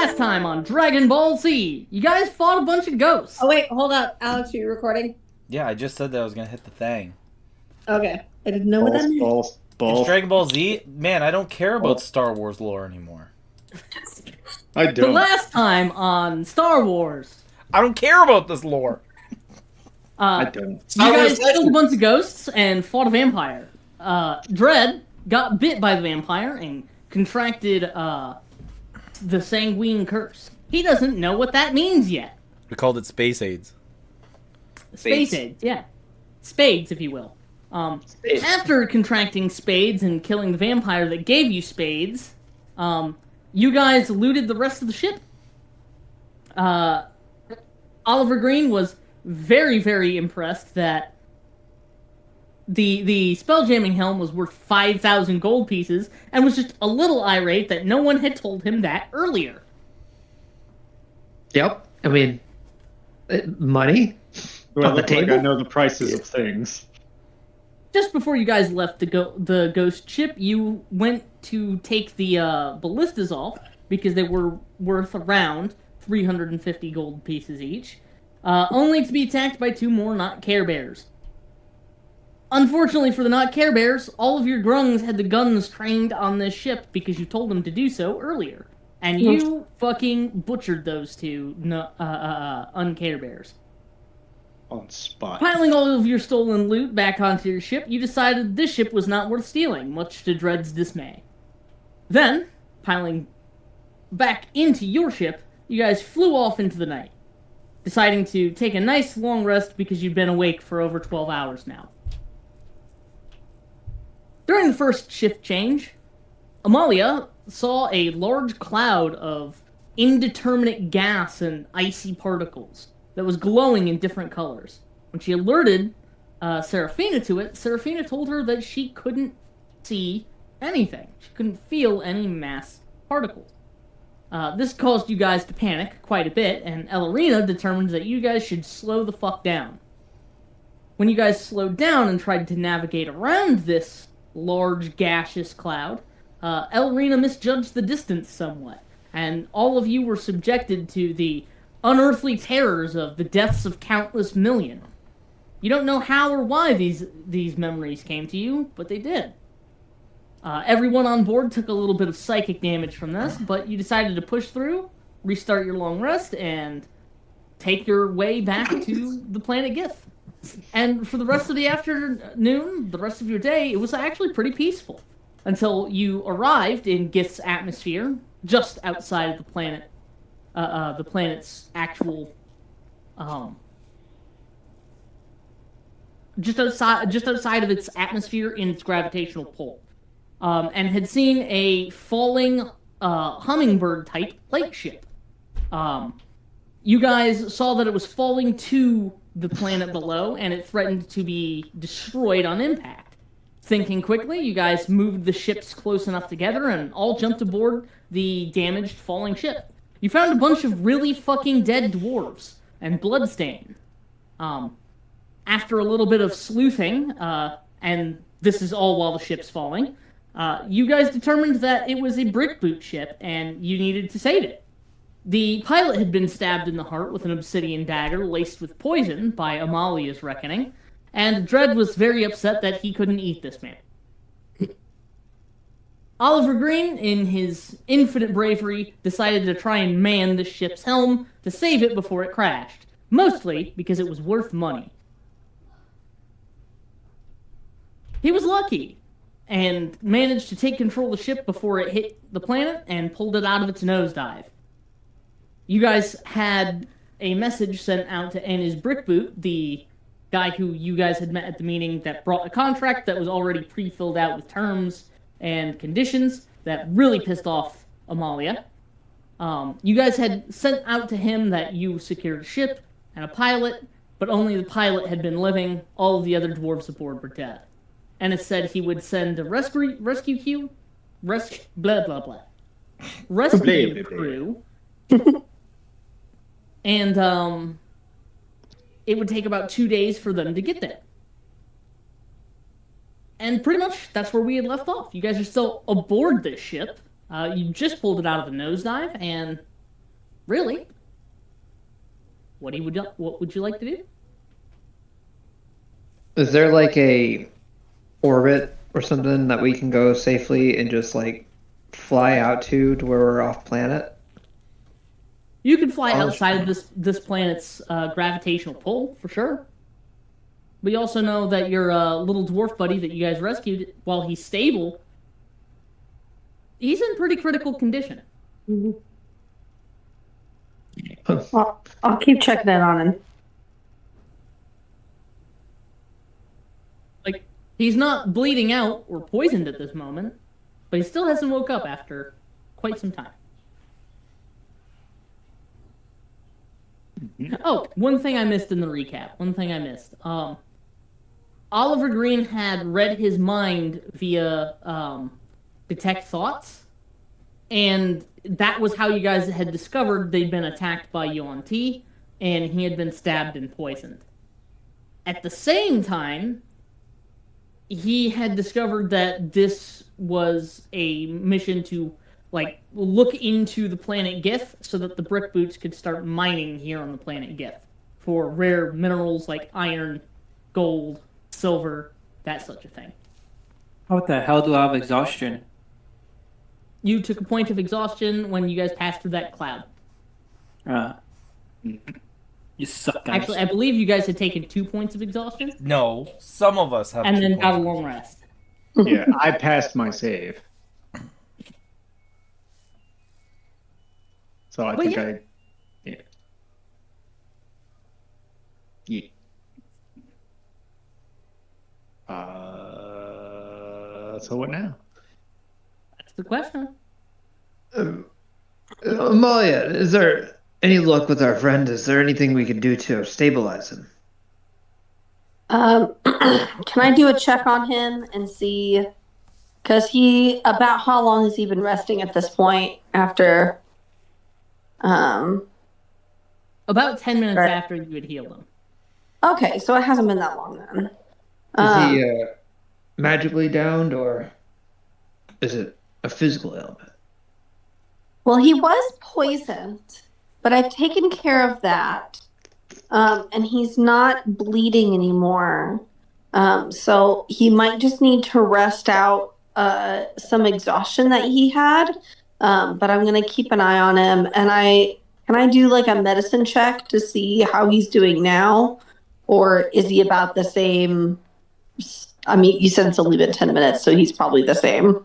last time on Dragon Ball Z, you guys fought a bunch of ghosts. Oh wait, hold up, Alex, are you recording? Yeah, I just said that I was gonna hit the thing. Okay, I didn't know what that meant. It's Dragon Ball Z? Man, I don't care about Star Wars lore anymore. I The don't. last time on Star Wars, I don't care about this lore. I don't. you guys killed a bunch of ghosts and fought a vampire. Dredd got bit by the vampire and contracted the sanguine curse. He doesn't know what that means yet. We called it Space AIDS. Space AIDS, yeah. Spades, if you will. After contracting spades and killing the vampire that gave you spades, you guys looted the rest of the ship. Oliver Green was very, very impressed that the spelljamming helm was worth 5,000 gold pieces and was just a little irate that no one had told him that earlier. Yep. I mean, money Do I on the look like I table. know the prices of things? Just before you guys left the ghost ship, you went to take the ballistas off because they were worth around 350 gold pieces each, only to be attacked by two more Not Care Bears. Unfortunately for the Not Care Bears, all of your grungs had the guns trained on this ship because you told them to do so earlier, and you fucking butchered those two Uncare Bears. On spot. Piling all of your stolen loot back onto your ship, you decided this ship was not worth stealing, much to Dredd's dismay. Then, piling back into your ship, you guys flew off into the night, deciding to take a nice long rest because you've been awake for over 12 hours now. During the first shift change, Amalia saw a large cloud of indeterminate gas and icy particles that was glowing in different colors. When she alerted Serafina to it, Serafina told her that she couldn't see anything. She couldn't feel any mass particles. This caused you guys to panic quite a bit, and Ellerina determined that you guys should slow the fuck down. When you guys slowed down and tried to navigate around this large gaseous cloud, Ellerina misjudged the distance somewhat, and all of you were subjected to the unearthly terrors of the deaths of countless million. You don't know how or why these memories came to you, but they did. Everyone on board took a little bit of psychic damage from this, but you decided to push through, restart your long rest, and take your way back to the planet Gith. And for the rest of the afternoon, the rest of your day, it was actually pretty peaceful. Until you arrived in Gith's atmosphere, just outside of the planet. The planet's actual, just outside of its atmosphere in its gravitational pull, and had seen a falling hummingbird type light ship. You guys saw that it was falling to the planet below, and it threatened to be destroyed on impact. Thinking quickly, you guys moved the ships close enough together and all jumped aboard the damaged falling ship. You found a bunch of really fucking dead dwarves and bloodstain. After a little bit of sleuthing, and this is all while the ship's falling, you guys determined that it was a brick boot ship and you needed to save it. The pilot had been stabbed in the heart with an obsidian dagger laced with poison by Amalia's reckoning, and Dredd was very upset that he couldn't eat this man. Oliver Green, in his infinite bravery, decided to try and man the ship's helm to save it before it crashed, mostly because it was worth money. He was lucky, and managed to take control of the ship before it hit the planet and pulled it out of its nosedive. You guys had a message sent out to Ennis Brickboot, the guy who you guys had met at the meeting that brought a contract that was already pre-filled out with terms and conditions that really pissed off Amalia. You guys had sent out to him that you secured a ship and a pilot, but only the pilot had been living. All of the other dwarves aboard were dead. And it said he would send a rescue crew, and it would take about 2 days for them to get there. And pretty much that's where we had left off. You guys are still aboard this ship. You just pulled it out of the nosedive, and really. What would you like to do? Is there like a orbit or something that we can go safely and just like fly out to where we're off planet? You can fly Oh. outside of this planet's gravitational pull for sure. We also know that your little dwarf buddy that you guys rescued, while he's stable, he's in pretty critical condition. Well, I'll keep checking in on him. Like, he's not bleeding out or poisoned at this moment, but he still hasn't woke up after quite some time. Oh, one thing I missed in the recap. Oliver Green had read his mind via detect thoughts, and that was how you guys had discovered they'd been attacked by Yuan Ti, and he had been stabbed and poisoned. At the same time, he had discovered that this was a mission to like look into the planet Gith so that the brick boots could start mining here on the planet Gith for rare minerals like iron, gold, silver, that such a thing. How the hell do I have exhaustion? You took a point of exhaustion when you guys passed through that cloud. You suck, guys. Actually, I believe you guys had taken 2 points of exhaustion No, some of us have. and 2 then got a points. long rest. Yeah, I passed my save. So I But think yeah. yeah. Yeah. So what now? That's the question. Amalia, is there any luck with our friend? Is there anything we can do to stabilize him? Can I do a check on him and see? Because about how long has he been resting at this point after? About 10 minutes Right. after you had healed him. Okay, so it hasn't been that long then. Is he magically downed, or is it a physical ailment? Well, he was poisoned, but I've taken care of that. And he's not bleeding anymore. So he might just need to rest out some exhaustion that he had. But I'm going to keep an eye on him. And can I do like a medicine check to see how he's doing now? Or is he about the same? I mean, you said it's only been 10 minutes, so he's probably the same.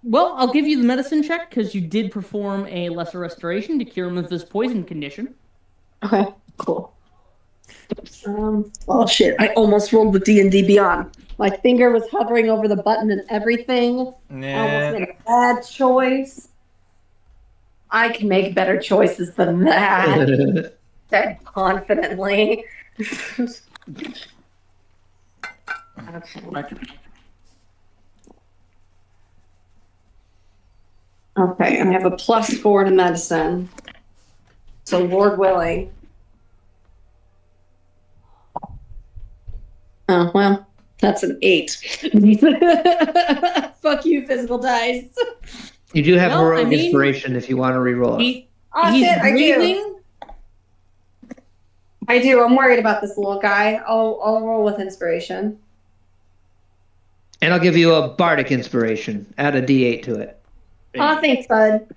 Well, I'll give you the medicine check because you did perform a lesser restoration to cure him of this poison condition. Okay, cool. Oh shit! I almost rolled with D&D Beyond. My finger was hovering over the button and everything. I almost Nah. made a bad choice. I can make better choices than that. Said confidently. Okay, and I have a +4 to medicine. So Lord willing. Oh, well, that's an 8. Fuck you, physical dice. You do have Well, heroic I mean, inspiration if you want to reroll it. He, Oh, he's shit, I do. breathing. I do. I'm worried about this little guy. I'll roll with inspiration. And I'll give you a bardic inspiration. Add a d8 to it. Oh, thanks, bud.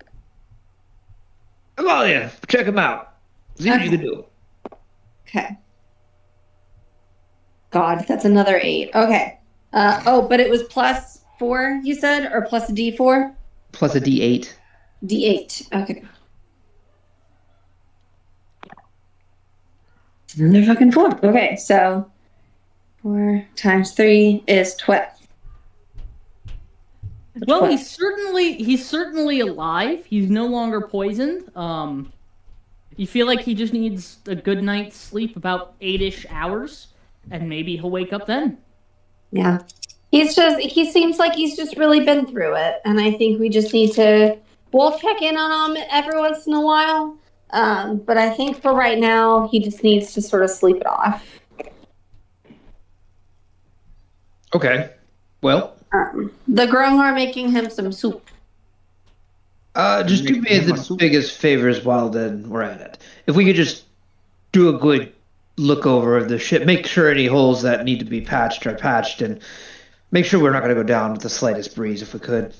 Amalia, check him out. See what you can do. Okay. God, that's another 8. Okay. But it was +4, you said, or plus a D4? Plus a d8. D8. Okay. Another fucking 4. Okay, so 4 times 3 is 12. Well, 12. he's certainly alive. He's no longer poisoned. You feel like he just needs a good night's sleep, about 8-ish hours, and maybe he'll wake up then. Yeah. He seems like he's just really been through it. And I think we just need to, we'll check in on him every once in a while. But I think for right now, he just needs to sort of sleep it off. Okay. Well, The Grung are making him some soup. Just do me the biggest favors while then we're at it. If we could just do a good look over of the ship, make sure any holes that need to be patched are patched, and make sure we're not going to go down with the slightest breeze if we could.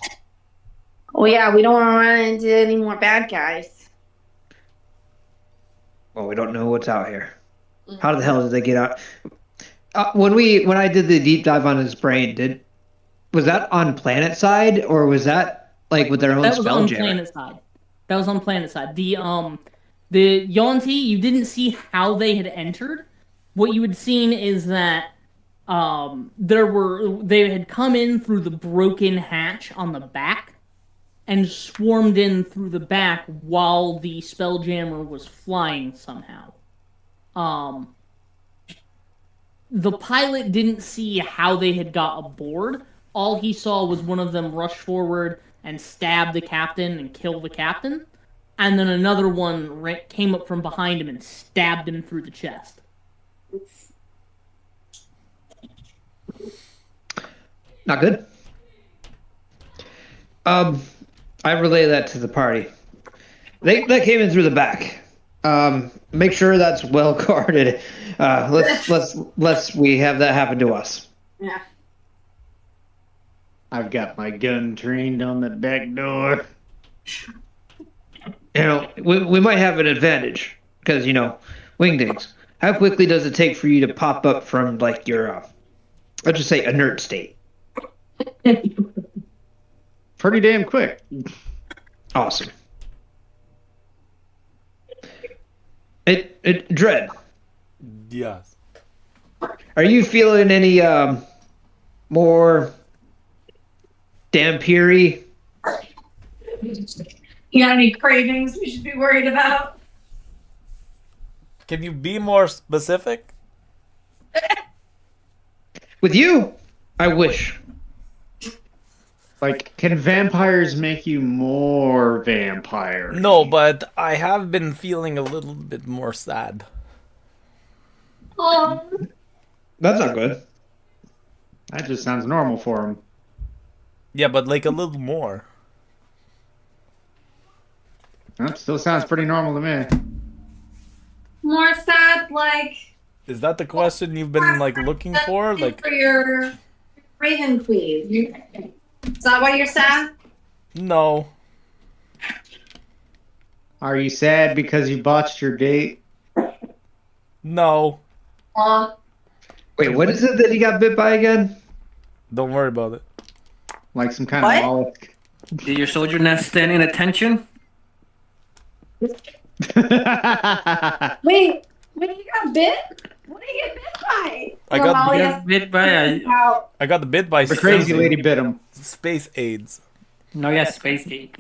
Oh yeah, we don't want to run into any more bad guys. Well, we don't know what's out here. How the hell did they get out? When I did the deep dive on his brain, was that on planet side or was that like with their own That was on spelljammer? planet side. That was on planet side. The Yonti, you didn't see how they had entered. What you had seen is that they had come in through the broken hatch on the back and swarmed in through the back while the spelljammer was flying somehow. The pilot didn't see how they had got aboard. All he saw was one of them rush forward and stab the captain and kill the captain. And then another one came up from behind him and stabbed him through the chest. Not good. I relay that to the party. They came in through the back. Make sure that's well guarded. Let's we have that happen to us. Yeah. I've got my gun trained on the back door. You know, we might have an advantage because wingdings. How quickly does it take for you to pop up from like your, let's just say, inert state? Pretty damn quick. Awesome. Dread. Yes. Are you feeling any more dampiry? You got any cravings we should be worried about? Can you be more specific? With you? I wish. Like, can vampires make you more vampire? No, but I have been feeling a little bit more sad. Oh, That's not good. That just sounds normal for him. Yeah, but like a little more. That still sounds pretty normal to me. more sad, like Is that the question you've been like looking for? Like, for your Raven Queen. Is that why you're sad? no. Are you sad because you botched your date? No. Wait, what is it that he got bit by again? Don't worry about it. Like some kind What? of mollusk? Did your soldier not stand in attention? Wait, when you got bit? What did you get bit by? I got Well, bit- yeah. Bit by a... Out. I got the bit by The crazy lady bit him. space AIDS. No, yeah, space gate.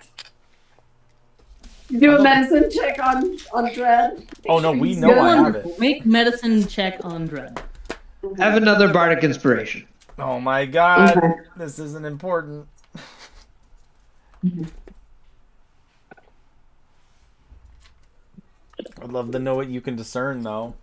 Do a medicine check on Dread. Oh no, we know You're I have wonderful. it. Make medicine check on Dread. Have another bardic inspiration. Oh my god, Okay. this isn't important. I'd love to know what you can discern though.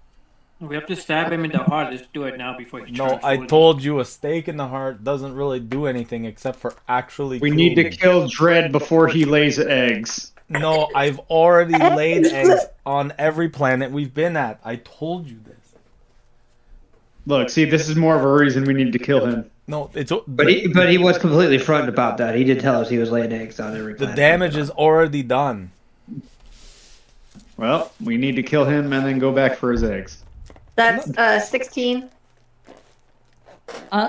We have to stab him in the heart. Let's do it now before he No, turns I fully. told you a stake in the heart doesn't really do anything except for actually We need to killing- kill Dread before he lays eggs. No, I've already laid eggs on every planet we've been at. I told you this. Look, see, this is more of a reason we need to kill him. No, it's But he was completely front about that. He did tell us he was laying eggs on every the planet. damage is already done. Well, we need to kill him and then go back for his eggs. That's 16.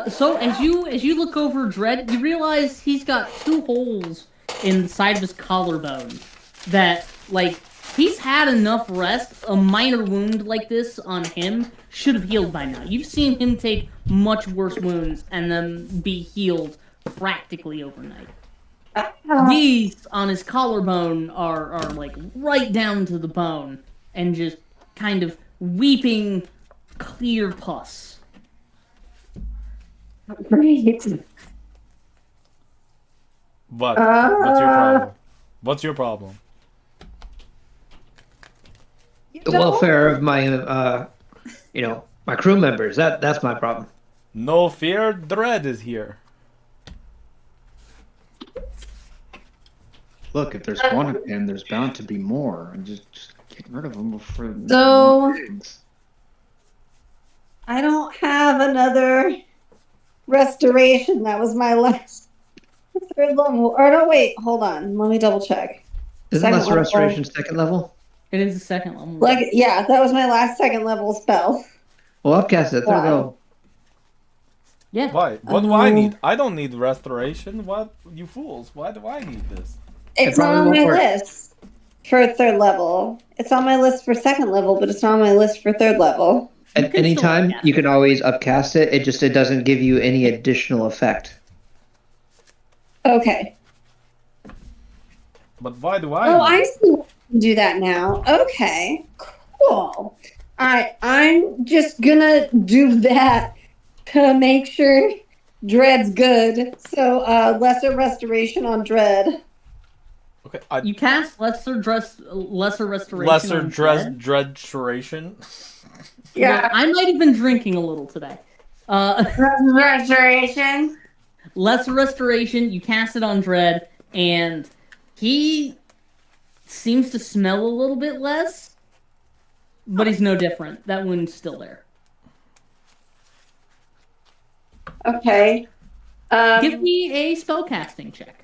So as you look over Dread, you realize he's got 2 holes in the side of his collarbone that, like, he's had enough rest. A minor wound like this on him should have healed by now. You've seen him take much worse wounds and then be healed practically overnight. These on his collarbone are like right down to the bone and just kind of weeping clear pus. Great. What? What's your problem? What's your problem? The welfare of my, my crew members. That's my problem. No fear, Dread is here. Look, if there's one of him, there's bound to be more. And just get rid of them before. So- I don't have another restoration. That was my last third level. Or no, wait, hold on. Let me double check. Isn't Second Lesser level. Restoration second level? It is the second level. Like, yeah, that was my last second level spell. Well, upcast it. There we go. Yeah. Why? What do I need? I don't need restoration. What? You fools. Why do I need this? It's It not probably on my won't work. list for third level. It's on my list for second level, but it's not on my list for third level. At can any still time, upcast you can always upcast it. It doesn't give you any additional effect. Okay. But why do I? Oh, need I it? see. I can do that now. Okay. Cool. Alright, I'm just gonna do that to make sure Dread's good. So, lesser restoration on Dread. Okay. You cast lesser restoration. Lesser on Dread. dreadstoration. Well, I might have been drinking a little today. Restoration. Lesser restoration. You cast it on Dread, and he seems to smell a little bit less, but he's no different. That wound's still there. Okay. Give me a spellcasting check.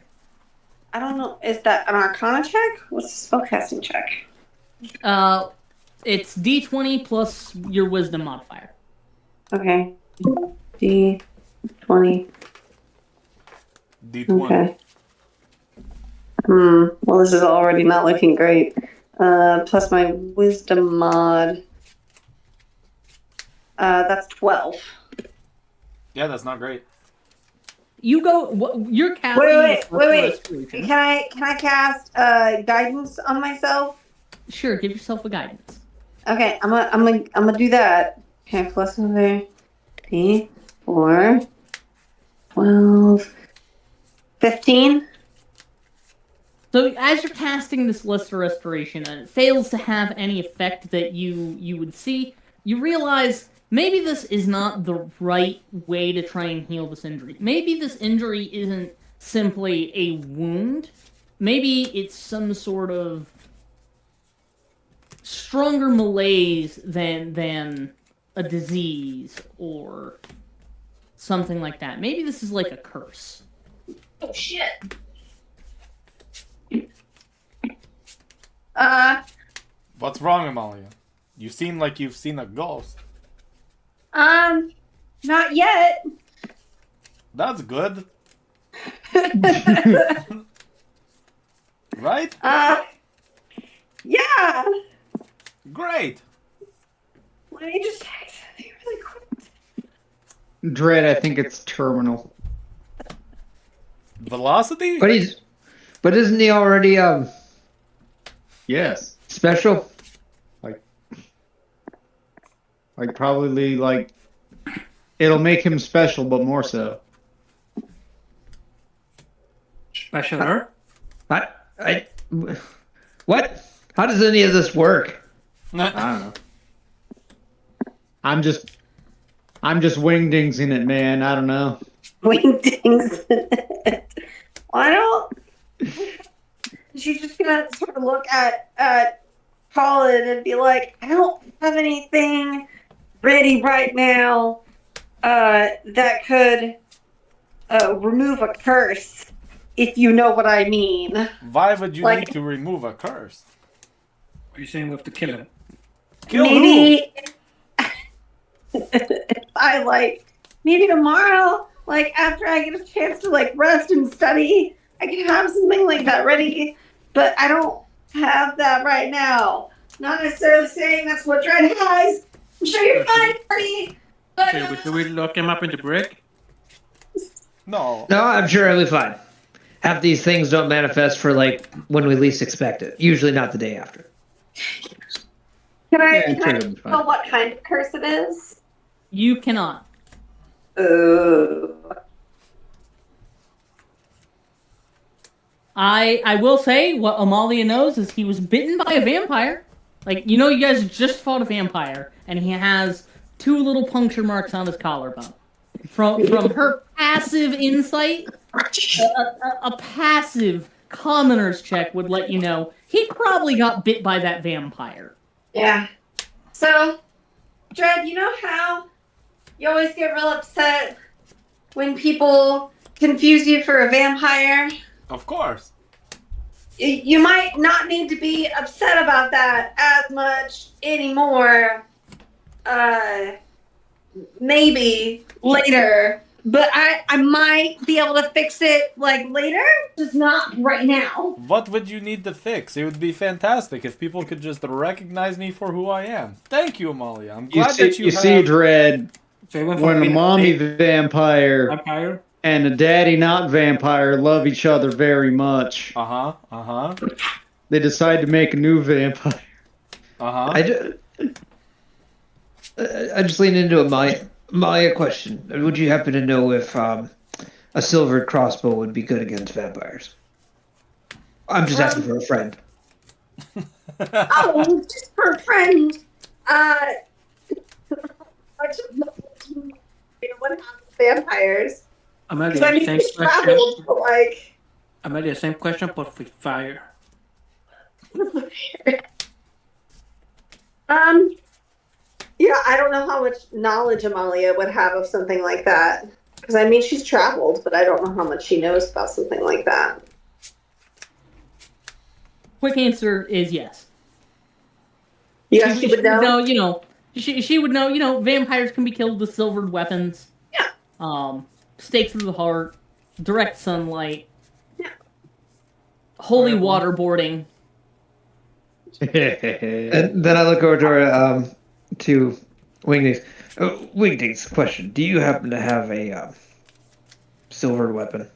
I don't know. Is that an Arcana check? What's the spellcasting check? It's D20 plus your Wisdom modifier. Okay. D20. D20. Okay. Well, this is already not looking great. Plus my Wisdom mod. That's 12. Yeah, that's not great. You go. You're casting. Wait. Restoration. Can I cast guidance on myself? Sure, give yourself a guidance. Okay, I'm gonna do that. Okay, plus another D4, 12, 15. So as you're casting this lesser restoration and it fails to have any effect that you would see, you realize maybe this is not the right way to try and heal this injury. Maybe this injury isn't simply a wound. Maybe it's some sort of stronger malaise than a disease or something like that. Maybe this is like a curse. Oh shit. What's wrong, Amalia? You seem like you've seen a ghost. Not yet. That's good, right? Yeah. Great. Let me just check something really quick. Dread, I think it's terminal. Velocity? But isn't he already Yes. special? Like probably like it'll make him special, but more so. Specialer? What? How does any of this work? I don't know. I'm just wingdingsing it, man. I don't know. Wingdings. Why don't she's just gonna sort of look at Colin and be like, I don't have anything ready right now that could remove a curse, if you know what I mean. Why would you Like- need to remove a curse? Are you saying we have to kill him? Kill Maybe maybe tomorrow, like after I get a chance to like rest and study, I can have something like that ready. But I don't have that right now. Not necessarily saying that's what Dread has. I'm sure you're fine, buddy. But Should we lock him up in the brick? who? No. No, I'm sure I'll be fine. Half these things don't manifest for like when we least expect it. Usually not the day after. can I, Yeah, I'm can sure I it'll be fine. know what kind of curse it is? You cannot. I will say what Amalia knows is he was bitten by a vampire. Like, you know, you guys just fought a vampire, and he has 2 little puncture marks on his collarbone. From her passive insight, a passive commoner's check would let you know he probably got bit by that vampire. Yeah. So, Dred, you know how you always get real upset when people confuse you for a vampire? Of course. You might not need to be upset about that as much anymore. Maybe later. But I might be able to fix it like later, just not right now. What would you need to fix? It would be fantastic if people could just recognize me for who I am. Thank you, Amalia. I'm glad that you see, have... Dredd, So you went when a being mommy fake vampire and a daddy not vampire love each other very much, they decide to make a new vampire. I just leaned into a Maya question. Would you happen to know if a silvered crossbow would be good against vampires? I'm just asking for a friend. Oh, just for a friend. What happened to vampires? Amalia, I mean, same it's question. traveled, but like. Amalia, same question, but with fire. Yeah, I don't know how much knowledge Amalia would have of something like that. Because, I mean, she's traveled, but I don't know how much she knows about something like that. Quick answer is yes. Yeah, she would know. She would know, vampires can be killed with silvered weapons. Yeah. Stake through the heart, direct sunlight, Yeah. holy waterboarding. And then I look over to Wingdings. Wingdings, question. Do you happen to have a silvered weapon?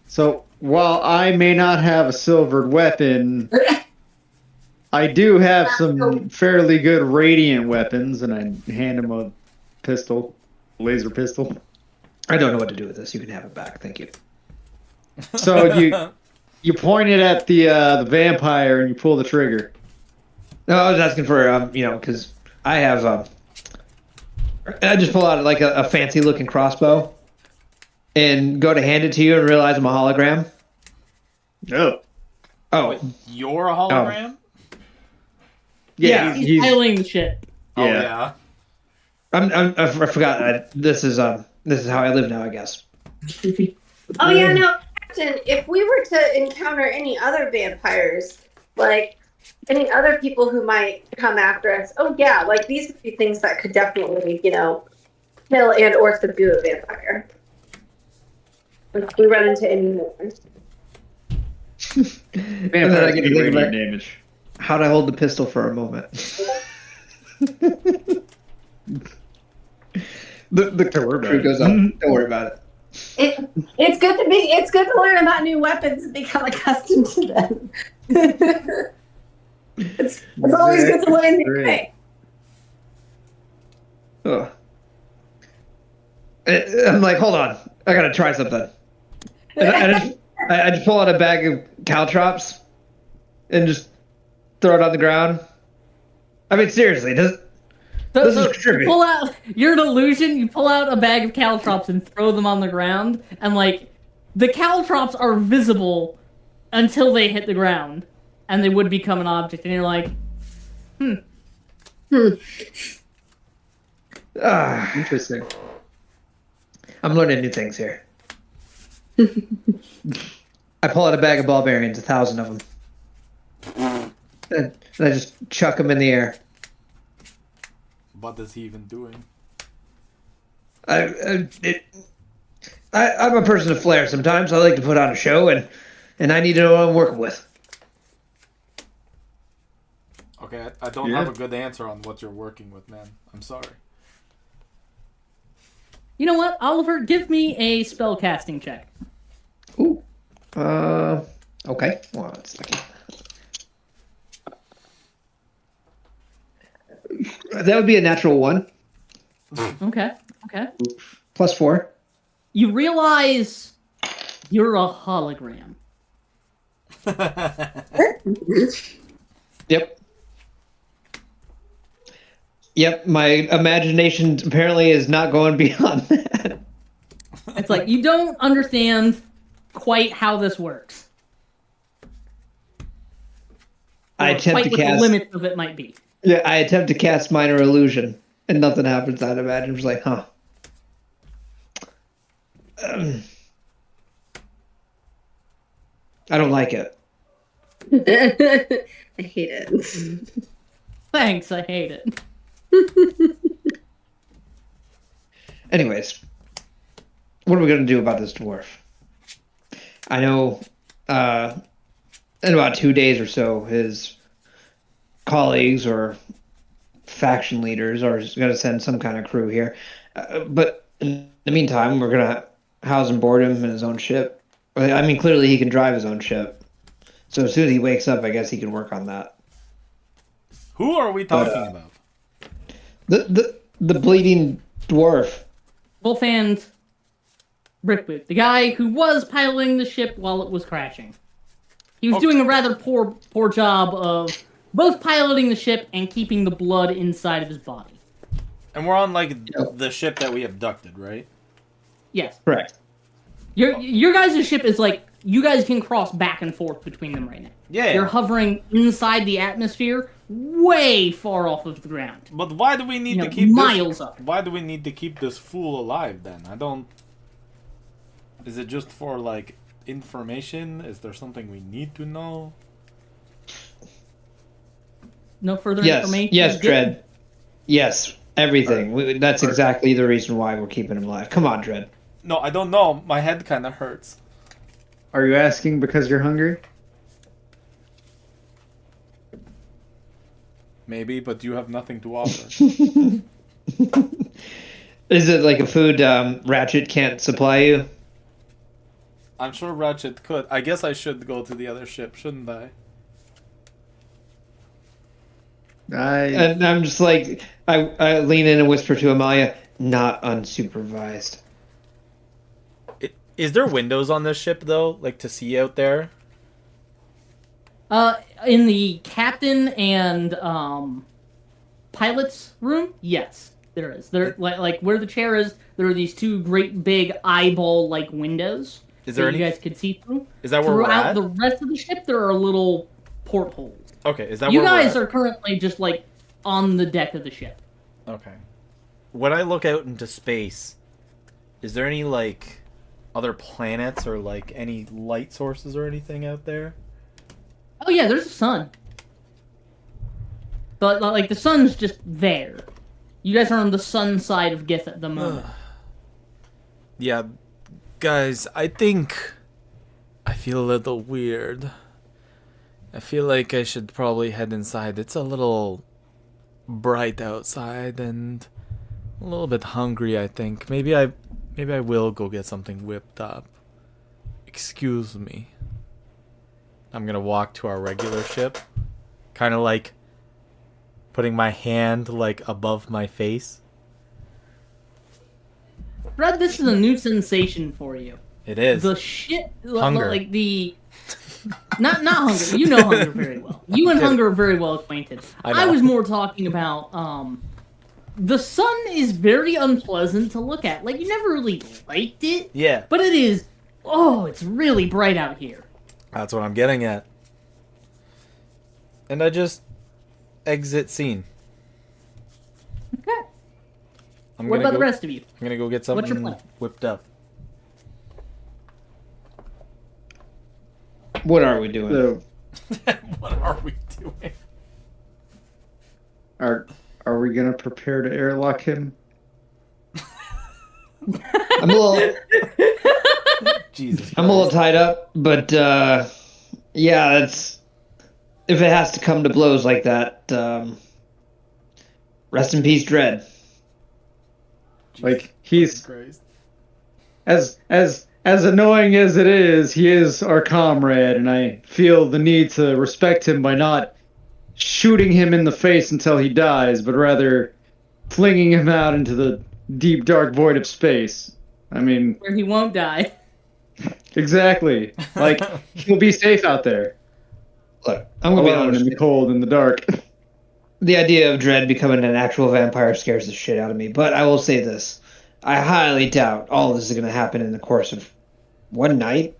So, while I may not have a silvered weapon, I do have some fairly good radiant weapons, and I hand him a pistol, laser pistol. I don't know what to do with this. You can have it back. Thank you. So you point it at the vampire and you pull the trigger. No, I was asking for because I have I just pull out like a fancy looking crossbow and go to hand it to you and realize I'm a hologram. Oh. Wait, you're a hologram? Yeah, he's piling the shit. Oh yeah. I forgot. This is how I live now, I guess. Oh, yeah, no, Captain, if we were to encounter any other vampires, like any other people who might come after us, oh, yeah, like these would be things that could definitely, kill and or subdue a vampire. If we run into any more. Vampire get can to radiant think damage. How'd I hold the pistol for a moment? the crew goes up. Don't worry about it. It's good to learn about new weapons and become accustomed to them. it's always good to learn new things. Oh. I'm like, hold on, I gotta try something. And I just pull out a bag of caltrops and just throw it on the ground. I mean, seriously, this is trippy. You're an illusion. You pull out a bag of caltrops and throw them on the ground, and the caltrops are visible until they hit the ground, and they would become an object. And you're like, Interesting. I'm learning new things here. I pull out a bag of ball bearings, 1,000 of them, and I just chuck them in the air. What is he even doing? I'm a person of flair. Sometimes I like to put on a show, and I need to know what I'm working with. Okay, I don't have a good answer on what you're working with, man. I'm sorry. you know what, Oliver? Give me a spell casting check. Ooh. Okay. 1 second. That would be a natural 1. Okay. +4. You realize you're a hologram. Yep, my imagination apparently is not going beyond that. It's like you don't understand quite how this works. I Or attempt quite to what the cast. limits of it might be. Yeah, I attempt to cast minor illusion, and nothing happens. I'd imagine. I'm just like, huh. I don't like it. I hate it. Thanks, I hate it. Anyways, what are we gonna do about this dwarf? I know, in about 2 days or so, his colleagues or faction leaders are gonna send some kind of crew here. But in the meantime, we're gonna house and board him in his own ship. I mean, clearly he can drive his own ship. So as soon as he wakes up, I guess he can work on that. Who are we talking about? The bleeding dwarf. Wolf and Brickboot, the guy who was piloting the ship while it was crashing. He was doing a rather poor job of both piloting the ship and keeping the blood inside of his body. And we're on like the ship that we abducted, right? Yes. Correct. Your guys' ship is like, you guys can cross back and forth between them right now. Yeah. You're hovering inside the atmosphere, way far off of the ground. But why do we need to You know, keep miles this? up. Why do we need to keep this fool alive then? I don't. Is it just for like information? Is there something we need to know? No further Yes. information? Yes, Dredd. Yes. Everything. That's exactly the reason why we're keeping him alive. Come on, Dredd. No, I don't know. My head kind of hurts. Are you asking because you're hungry? Maybe, but you have nothing to offer. Is it like a food Ratchet can't supply you? I'm sure Ratchet could. I guess I should go to the other ship, shouldn't I? And I'm just like, I lean in and whisper to Amalia, not unsupervised. Is there windows on this ship though, like to see out there? In the captain and pilot's room, yes, there is. There, like where the chair is, there are these two great big eyeball-like windows. Is there that any? you guys can see through? Is that where we're Throughout at? the rest of the ship, there are little portholes. Okay, is that You where guys we're are currently just like on the deck of the ship. at? Okay. When I look out into space, is there any like other planets or like any light sources or anything out there? Oh yeah, there's a sun. But like the sun's just there. You guys are on the sun side of Gith at the moment. Yeah, guys, I think I feel a little weird. I feel like I should probably head inside. It's a little bright outside and a little bit hungry, I think. Maybe I will go get something whipped up. Excuse me. I'm going to walk to our regular ship, kind of like putting my hand like above my face. Brad, this is a new sensation for you. It is. The shit, Hunger. like the, not hunger. You know hunger very well. You and hunger are very well acquainted. I know. I was more talking about the sun is very unpleasant to look at. Like you never really liked it. Yeah. But it is. Oh, it's really bright out here. That's what I'm getting at. And I just exit scene. Okay. I'm What gonna about the go- rest of you? I'm gonna go get What's your something plan? whipped up. What are we doing? So, What are we doing? are we gonna prepare to airlock him? I'm a little, Jesus. I'm a little Christ. tied up, but yeah, that's if it has to come to blows like that. Rest in peace, Dredd. Like he's Christ. as annoying as it is, he is our comrade, and I feel the need to respect him by not shooting him in the face until he dies, but rather flinging him out into the deep dark void of space. I mean, Where he won't die. exactly. Like he'll be safe out there, Look, I'm gonna be alone honest. in the cold and the dark. The idea of Dredd becoming an actual vampire scares the shit out of me. But I will say this: I highly doubt all this is gonna happen in the course of one night.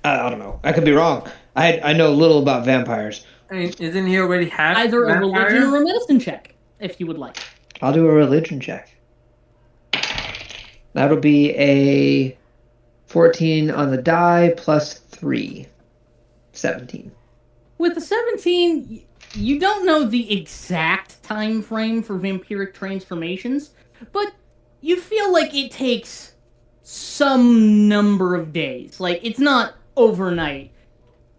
I don't know. I could be wrong. I know little about vampires. I mean, isn't he already half Either a religion vampire? or a medicine check, if you would like. I'll do a religion check. That'll be a 14 on the die plus 3. 17. With the 17, you don't know the exact time frame for vampiric transformations, but you feel like it takes some number of days. Like, it's not overnight.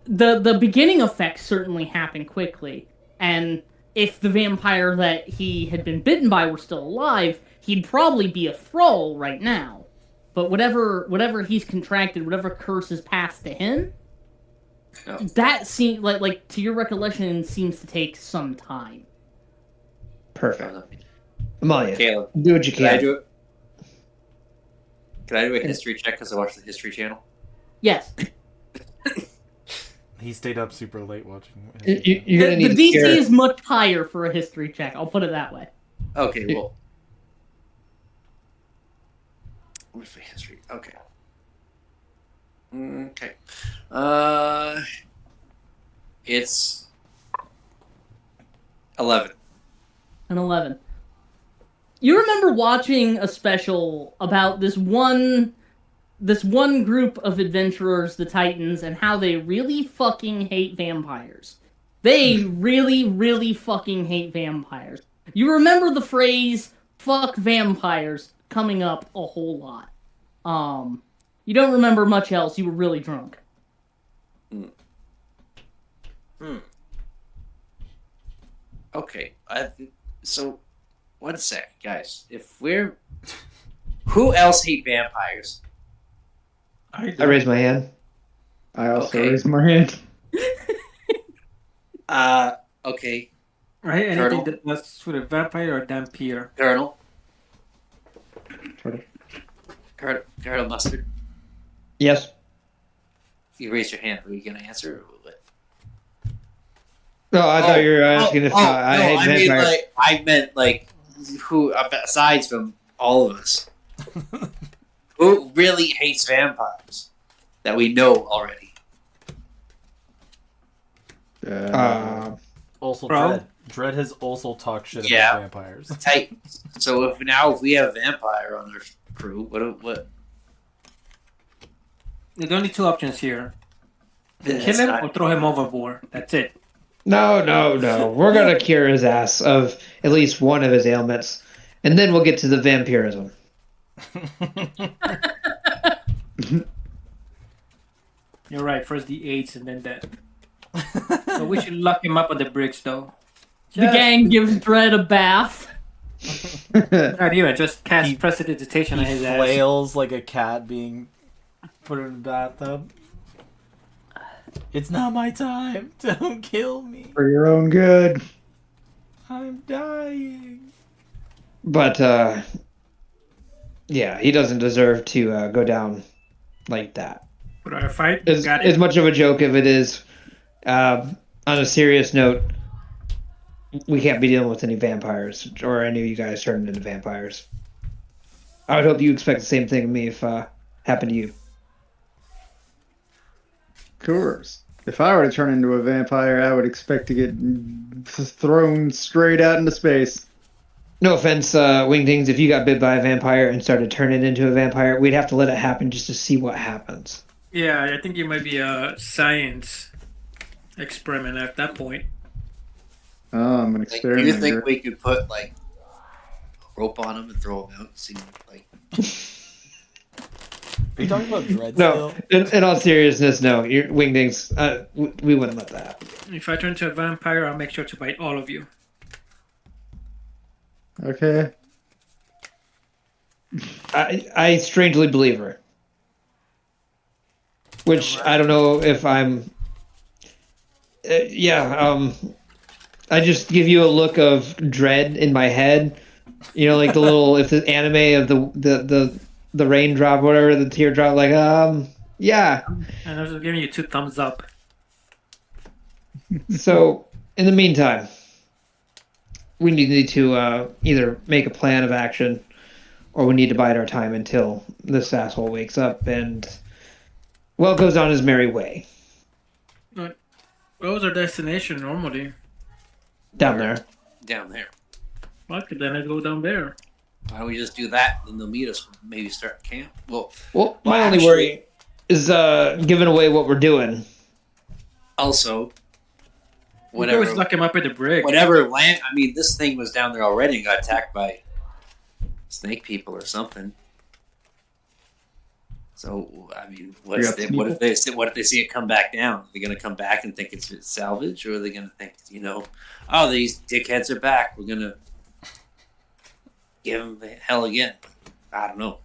The beginning effects certainly happen quickly, and if the vampire that he had been bitten by were still alive, he'd probably be a thrall right now. But whatever he's contracted, whatever curse is passed to him, No. that seems like to your recollection seems to take some time. Perfect. Amalia, Caleb, do what you can I can. do it? Can I do a history check because I watched the History Channel? Yes, He stayed up super late watching. You're gonna the need DC to scare. is much higher for a history check. I'll put it that way. Okay, well. What's the history? Okay. Okay. It's 11. An 11. You remember watching a special about this one group of adventurers, the Titans, and how they really fucking hate vampires. They really, really fucking hate vampires. You remember the phrase "fuck vampires" coming up a whole lot. You don't remember much else. You were really drunk. Okay. So, one sec, guys. If we're. Who else hate vampires? I raise my hand. I also Okay. raised my hand. Okay. Right? Turtle. Anything that's with a vampire or vampire. Colonel. Turtle. Colonel Mustard. Yes. You raised your hand. Were you going to answer? Or what? No, I thought you were asking if I no, hate mean, vampires. I meant, who, aside from all of us, who really hates vampires that we know already? Also, Bro. Dread has also talked shit Yeah. about vampires. Tight. So if we have a vampire on our crew, what? There's only two options here. That's Kill him not- or throw him overboard. That's it. No. We're gonna cure his ass of at least one of his ailments, and then we'll get to the vampirism. You're right. First the AIDS and then death. So we should lock him up on the bridge, though. The gang gives Dredd a bath. Not even. Just cast He- prestidigitation He on his ass. flails like a cat being put in a bathtub. It's not my time. Don't kill me. For your own good. I'm dying. But yeah, he doesn't deserve to go down like that. Put on a fight. As Got as it. much of a joke if it is, on a serious note, we can't be dealing with any vampires or any of you guys turning into vampires. I would hope you expect the same thing of me if happened to you. Of course. If I were to turn into a vampire, I would expect to get thrown straight out into space. No offense, Wingdings, if you got bit by a vampire and started turning into a vampire, we'd have to let it happen just to see what happens. Yeah, I think it might be a science experiment at that point. Oh, I'm an Do you experimenter. think we could put a rope on him and throw him out? See, Are you talking about Dread No, still? in all seriousness, no. Your Wingdings, we wouldn't let that happen. If I turn into a vampire, I'll make sure to bite all of you. Okay. I strangely believe her. Which I don't know if I'm. I just give you a look of dread in my head. You know, like the little if the anime of the raindrop, whatever, the teardrop. Like yeah. And I'm just giving you 2 thumbs up. So in the meantime, we need to either make a plan of action, or we need to bide our time until this asshole wakes up and Well, goes on his merry way. But where was our destination normally? Down there. Down there. Fuck, then I go down there. Why don't we just do that? Then they'll meet us. Maybe start camp. Well, Well, my only actually- worry is giving away what we're doing. Also, We could always whatever. lock him up at the brig. Whatever land. I mean, this thing was down there already and got attacked by snake people or something. So I mean, what if they see it come back down? Are they going to come back and think it's salvage, or are they going to think, oh, these dickheads are back? We're going to give them hell again. I don't know.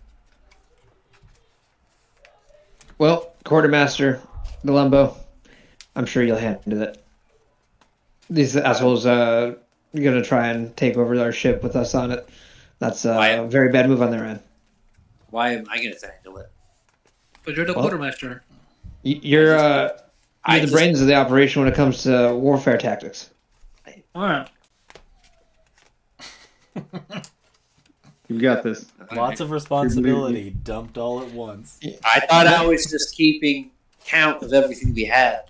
Well, Quartermaster Galumbo, I'm sure you'll handle it. These assholes are going to try and take over our ship with us on it. That's a very bad move on their end. Why am I going to handle it? But you're the Well- quartermaster. You're I the just- brains of the operation when it comes to warfare tactics. Alright. You got this. Lots of responsibility dumped all at once. I thought I was just keeping count of everything we had.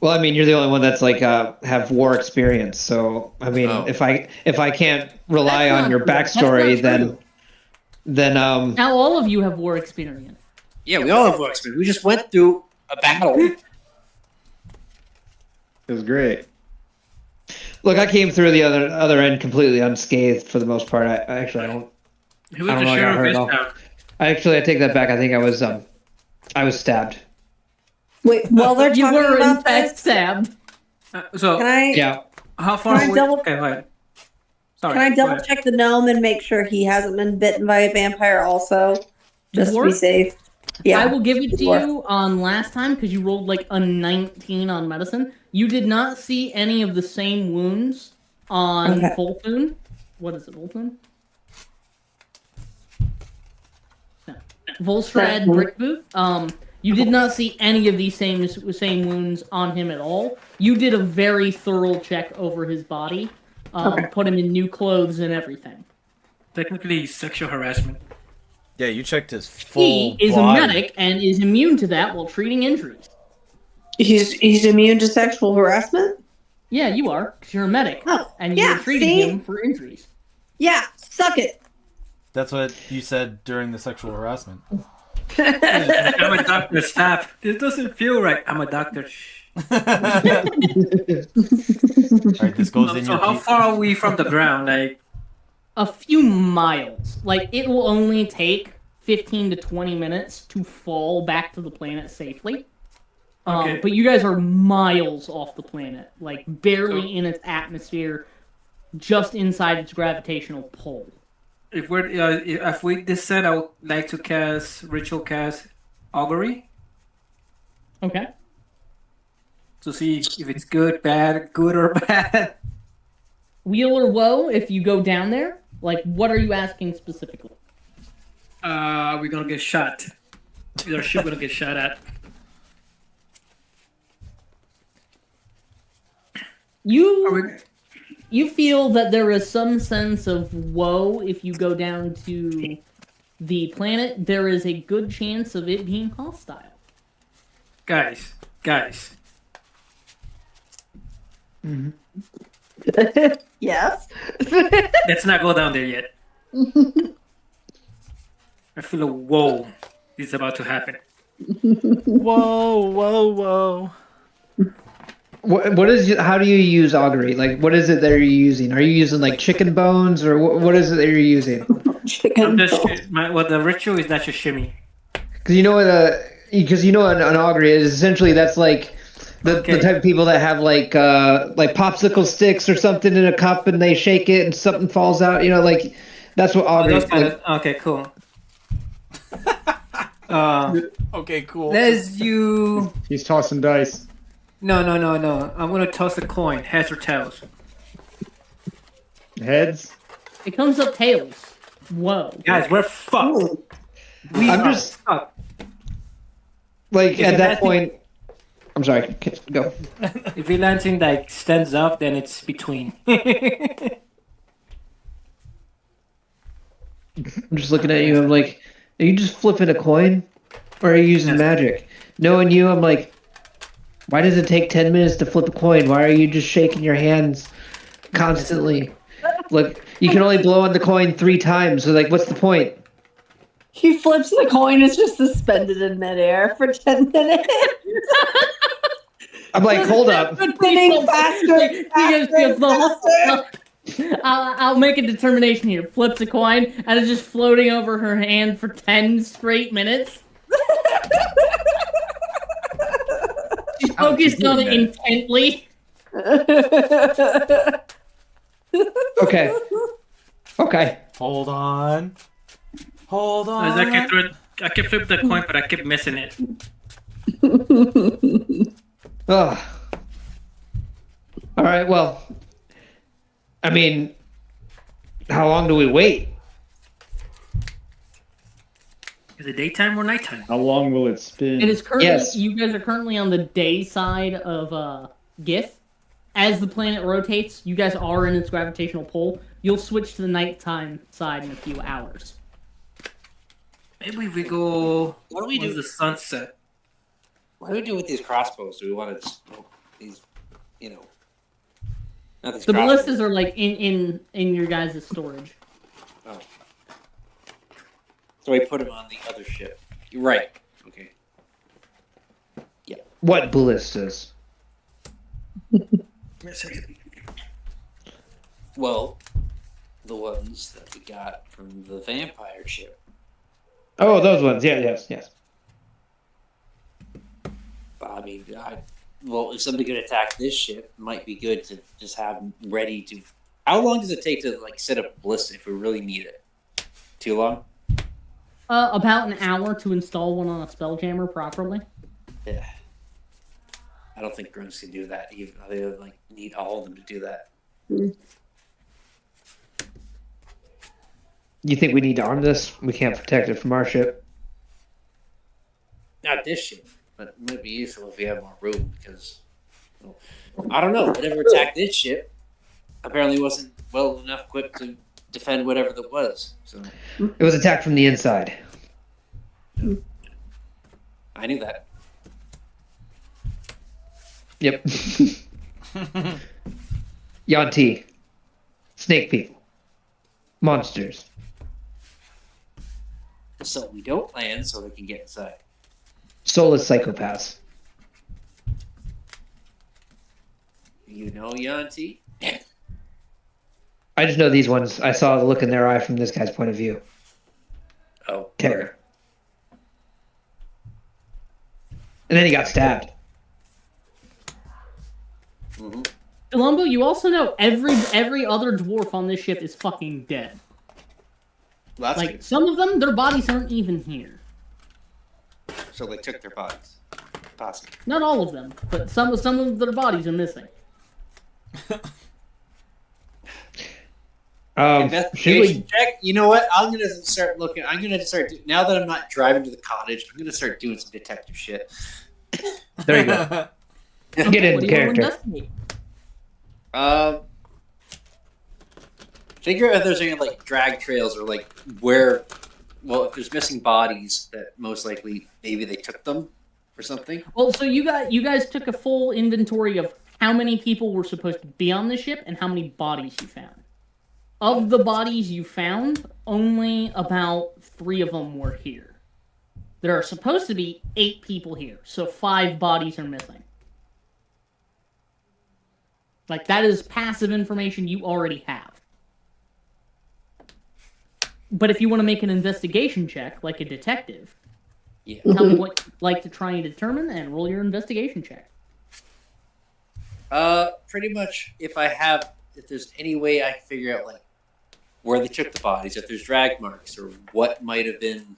Well, I mean, you're the only one that's like have war experience. So, I mean, Oh. if I can't rely That's on not your true. That's backstory, not true. then Now all of you have war experience. Yeah, we all have war experience. We just went through a battle. It was great. look, I came through the other end completely unscathed for the most part. I actually I don't. He was I don't the know, I got sheriff hurt this at all. time. I take that back. I think I was stabbed. Wait, while they're You talking were in about fact this, stabbed. So, can I Yeah. how far Can I away? double- Okay, go ahead. Sorry. can I go double ahead. check the gnome and make sure he hasn't been bitten by a vampire also, just to be Dwarf? safe? Yeah, I will give it to Dwarf. you on last time because you rolled like a 19 on medicine. You did not see any of the same wounds on Okay. Volthoon. What is it, Volthoon? No. Volstrad No. Brickboot. You did not see any of these same wounds on him at all. You did a very thorough check over his body. Okay. Put him in new clothes and everything. Technically, sexual harassment. Yeah, you checked his full He is body. a medic and is immune to that while treating injuries. He's immune to sexual harassment. Yeah, you are, because you're a medic, Oh, and you yeah, were treating see? him for injuries. Yeah, suck it. That's what you said during the sexual harassment. I'm a doctor, staff. This doesn't feel right. I'm a doctor. Shh. Alright, this goes in So your how far are we from the ground? Like, A few miles. Like, it will only take 15 to 20 minutes to fall back to the planet safely. Okay. But you guys are miles off the planet, like barely So- in its atmosphere, just inside its gravitational pull. if we descend, I would like to cast ritual cast augury Okay. to see if it's good, bad, good or bad. Wheel or woe, if you go down there, like, what are you asking specifically? We're gonna get shot. Is our ship gonna get shot at? You feel that there is some sense of woe if you go down to the planet. There is a good chance of it being hostile. Guys. Yes. Let's not go down there yet. I feel a whoa is about to happen. Whoa. What is? How do you use augury? Like, what is it that you're using? Are you using like chicken bones, or what is it that you're using? I'm Chicken. just the ritual is not just shimmy. Because you know what an augury is. Essentially, that's like the type of people that have like popsicle sticks or something in a cup, and they shake it, and something falls out. You know, like that's what augury is. Okay, cool. Okay, cool. Let's you. He's tossing dice. No. I'm gonna toss a coin, heads or tails. Heads. It comes up tails. Whoa. Guys, we're fucked. We I'm are just- fucked. Like If at that imagine- point. I'm sorry. Go. If Lansing like stands up, then it's between. I'm just looking at you. I'm like, are you just flipping a coin? Or are you using magic? Knowing you, I'm like, why does it take 10 minutes to flip a coin? Why are you just shaking your hands constantly? Look, you can only blow on the coin 3 times, so like, what's the point? He flips the coin, it's just suspended in midair for 10 minutes. I'm like, hold up. Spinning faster, I'll make a determination here. Flips a coin and it's just floating over her hand for 10 straight minutes. She's focused on it intently. Okay. Okay. Hold on. Hold As on. I kept flip the coin, but I kept missing it. Ugh. All right, well, I mean, how long do we wait? Is it daytime or nighttime? How long will it spin? It is currently Yes. you guys are currently on the day side of GIF. As the planet rotates, you guys are in its gravitational pull. You'll switch to the nighttime side in a few hours. Maybe we go. What do we do? The sunset. What do we do with these crossbows? Do we want to these, not these The crossbows. ballistas are like in your guys' storage. Oh. So we put them on the other ship. You're right. Okay. What ballistas? Well, the ones that we got from the vampire ship. Oh, those ones. Yeah, yes. I mean, well, if somebody could attack this ship, it might be good to just have them ready to. How long does it take to set up a ballista if we really need it? Too long? About an hour to install one on a spelljammer properly. Yeah. I don't think grunts can do that. Even they need all of them to do that. You think we need to arm this? We can't protect it from our ship. Not this ship, but it might be useful if we have more room because I don't know. Whatever attacked this ship apparently wasn't well enough equipped to defend whatever that was. So It was attacked from the inside. I knew that. Yep. Yanti. Snake people. Monsters. So we don't land so they can get inside. Soulless psychopaths. You know, Yanti? I just know these ones. I saw the look in their eye from this guy's point of view. Oh, Terror. And then he got stabbed. Mm-hmm. Columbo, you also know every other dwarf on this ship is fucking dead. Well, that's Like good. some of them, their bodies aren't even here. So they took their bodies. Possibly. Not all of them, but some of their bodies are missing. Should Investigation we? check. You know what? I'm gonna start looking. I'm gonna start now that I'm not driving to the cottage. I'm gonna start doing some detective shit. There you go. Get What in do you want to character. investigate? Figure out if there's any drag trails or where. Well, if there's missing bodies, that most likely maybe they took them or something. Well, so you guys took a full inventory of how many people were supposed to be on the ship and how many bodies you found. Of the bodies you found, only about 3 of them were here. There are supposed to be 8 people here, so 5 bodies are missing. That is passive information you already have. But if you want to make an investigation check, like a detective, Yeah. tell me what you'd like to try and determine and roll your investigation check. Pretty much. If there's any way I can figure out where they took the bodies, if there's drag marks or what might have been,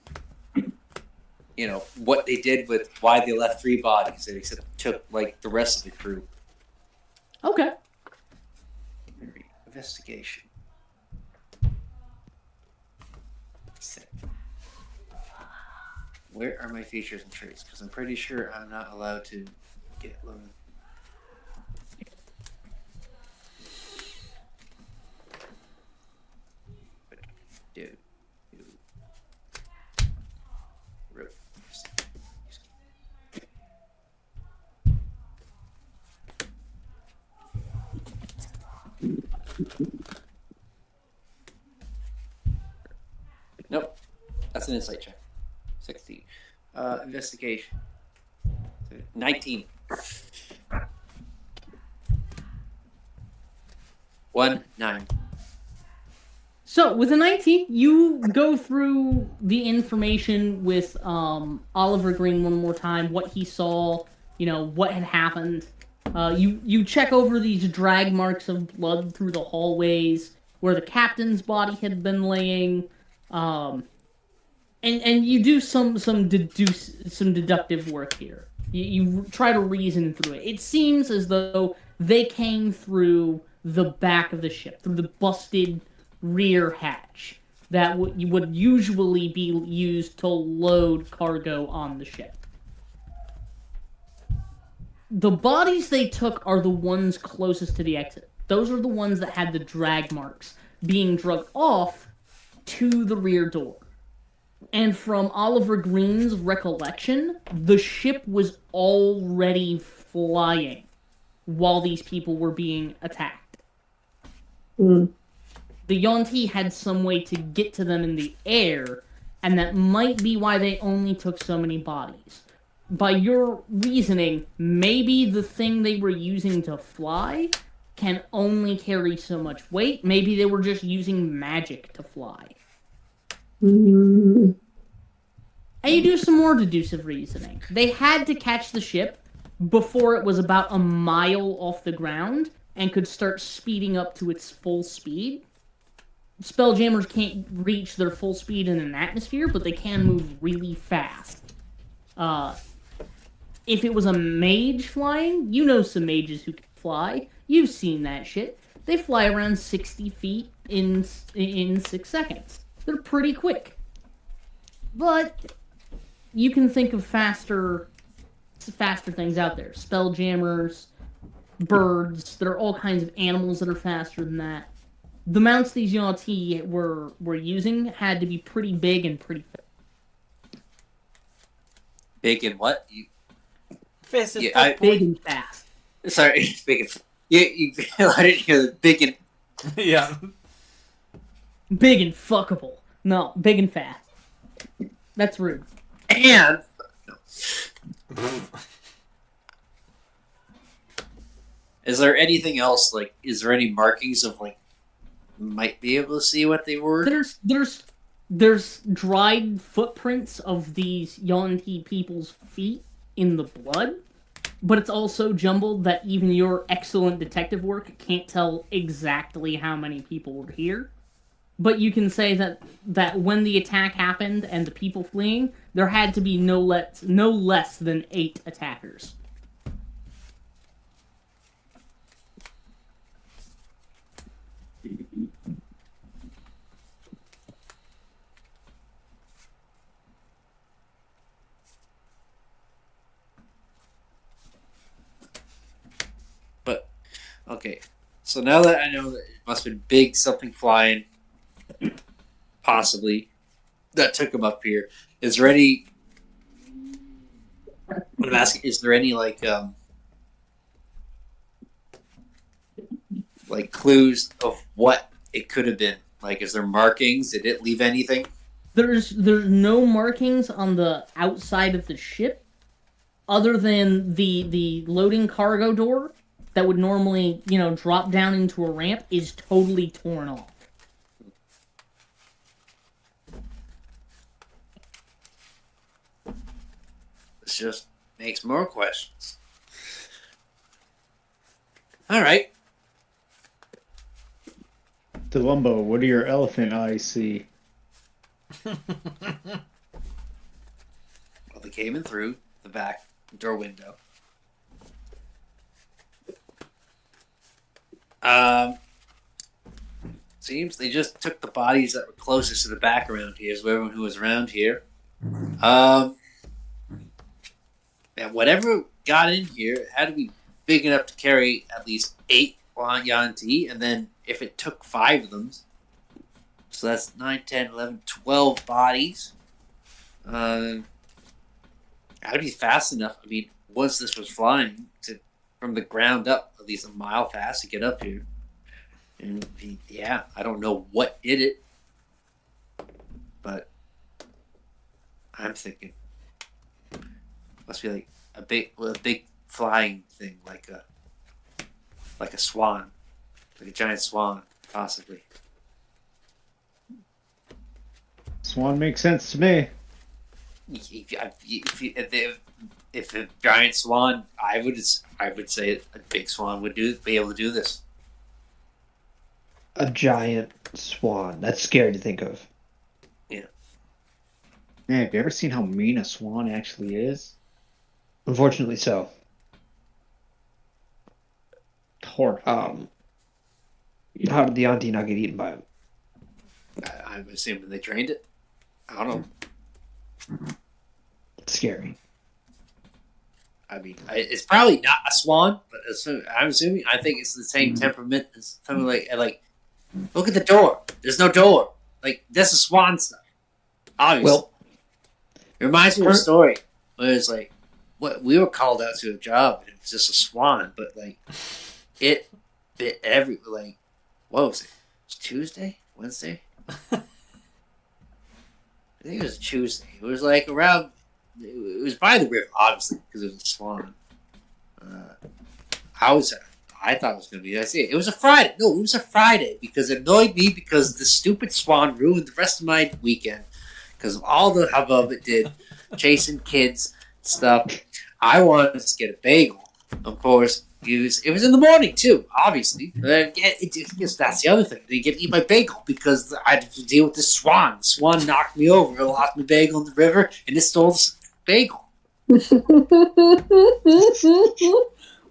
what they did with why they left 3 bodies, they took the rest of the crew. Okay. Investigation. Where are my features and traits? Because I'm pretty sure I'm not allowed to get low. Dude. Nope. That's an insight check. 16. Investigation. 19. 9. So with a 19, you go through the information with Oliver Green one more time, what he saw, what had happened. You check over these drag marks of blood through the hallways where the captain's body had been laying, and you do some deductive work here. You try to reason through it. It seems as though they came through the back of the ship, through the busted rear hatch that would usually be used to load cargo on the ship. The bodies they took are the ones closest to the exit. Those are the ones that had the drag marks being dragged off to the rear door. And from Oliver Green's recollection, the ship was already flying while these people were being attacked. Mm. The Yuan-Ti had some way to get to them in the air, and that might be why they only took so many bodies. By your reasoning, maybe the thing they were using to fly can only carry so much weight. Maybe they were just using magic to fly. Mm. And you do some more deductive reasoning. They had to catch the ship before it was about a mile off the ground and could start speeding up to its full speed. Spelljammers can't reach their full speed in an atmosphere, but they can move really fast. If it was a mage flying, you know some mages who can fly. You've seen that shit. They fly around 60 feet in 6 seconds. They're pretty quick. But you can think of faster things out there. Spelljammers, birds. There are all kinds of animals that are faster than that. The mounts these Yuan-Ti were using had to be pretty big and pretty fit. Big and what? Fast as Yeah, fuck, Big boy. and fast. Sorry, big and... I didn't hear the big and... Yeah. Big and fuckable. No, big and fast. That's rude. And... Is there anything else, is there any markings of, might be able to see what they were? There's dried footprints of these Yuan-Ti people's feet in the blood, but it's also jumbled that even your excellent detective work can't tell exactly how many people were here. But you can say that when the attack happened and the people fleeing, there had to be no less than 8 attackers. But, okay. So now that I know that it must have been big something flying, possibly, that took him up here, is there any... What I'm asking, is there any, clues of what it could have been? Is there markings? Did it leave anything? There's no markings on the outside of the ship, other than the loading cargo door that would normally, drop down into a ramp is totally torn off. This just makes more questions. All right. Delumbo, what do your elephant eyes see? Well, they came in through the back door window. Seems they just took the bodies that were closest to the back around here, so everyone who was around here. And whatever got in here, it had to be big enough to carry at least 8 Yuan-Ti, and then if it took 5 of them, so that's 9, 10, 11, 12 bodies. Had to be fast enough. I mean, once this was flying from the ground up, at least a mile fast to get up here. And I don't know what did it, but I'm thinking must be like a big flying thing, like a swan, like a giant swan, possibly. Swan makes sense to me. If a giant swan, I would say a big swan would be able to do this. A giant swan. That's scary to think of. Man, have you ever seen how mean a swan actually is? Unfortunately, so. Horrifying. How did the auntie not get eaten by him? I'm assuming they trained it. I don't know. It's scary. I mean, it's probably not a swan, but I'm assuming. I think it's the same temperament as something like. Look at the door. There's no door. Like that's a swan stuff. Obviously, Well, it reminds me of a story where it's like, what we were called out to a job and it was just a swan, but like, it bit what was it? It was Tuesday, Wednesday. I think it was Tuesday. It was like around. It was by the river, obviously, because it was a swan. I thought it was going to be. It was a Friday. No, it was a Friday because it annoyed me because the stupid swan ruined the rest of my weekend because of all the hubbub it did, chasing kids stuff. I wanted to get a bagel, of course. It was in the morning too, obviously. That's the other thing. I didn't get to eat my bagel because I had to deal with the swan. The swan knocked me over. I lost my bagel in the river, and it stole the bagel.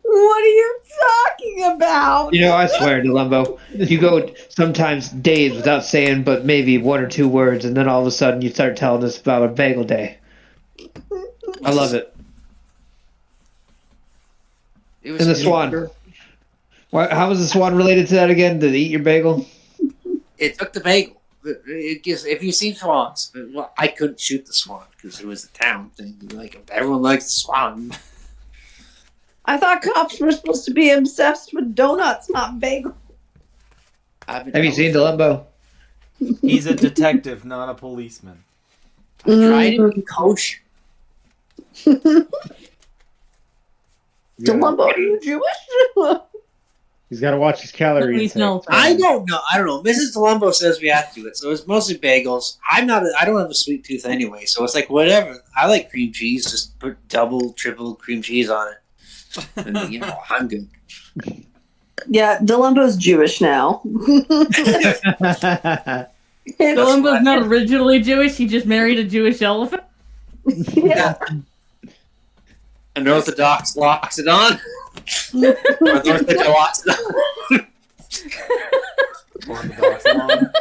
What are you talking about? I swear, Delumbo, you go sometimes days without saying but maybe one or two words, and then all of a sudden you start telling us about a bagel day. I love it. It was And the swan. How was the swan related to that again? Did it eat your bagel? It took the bagel. If you've seen swans, well, I couldn't shoot the swan because it was a town thing. Like everyone likes the swan. I thought cops were supposed to be obsessed with donuts, not bagels. Have you seen Delumbo? He's a detective, not a policeman. I tried to be kosher. Delumbo, are you Jewish? He's got to watch his calories. No. I don't know. Mrs. Delumbo says we have to do it, so it's mostly bagels. I don't have a sweet tooth anyway, so it's like whatever. I like cream cheese. Just put double, triple cream cheese on it. And, I'm good. Yeah, Delumbo's Jewish now. Columbo's not originally Jewish. He just married a Jewish elephant. Yeah. An Orthodox locks it on. Or an Orthodox locks it on.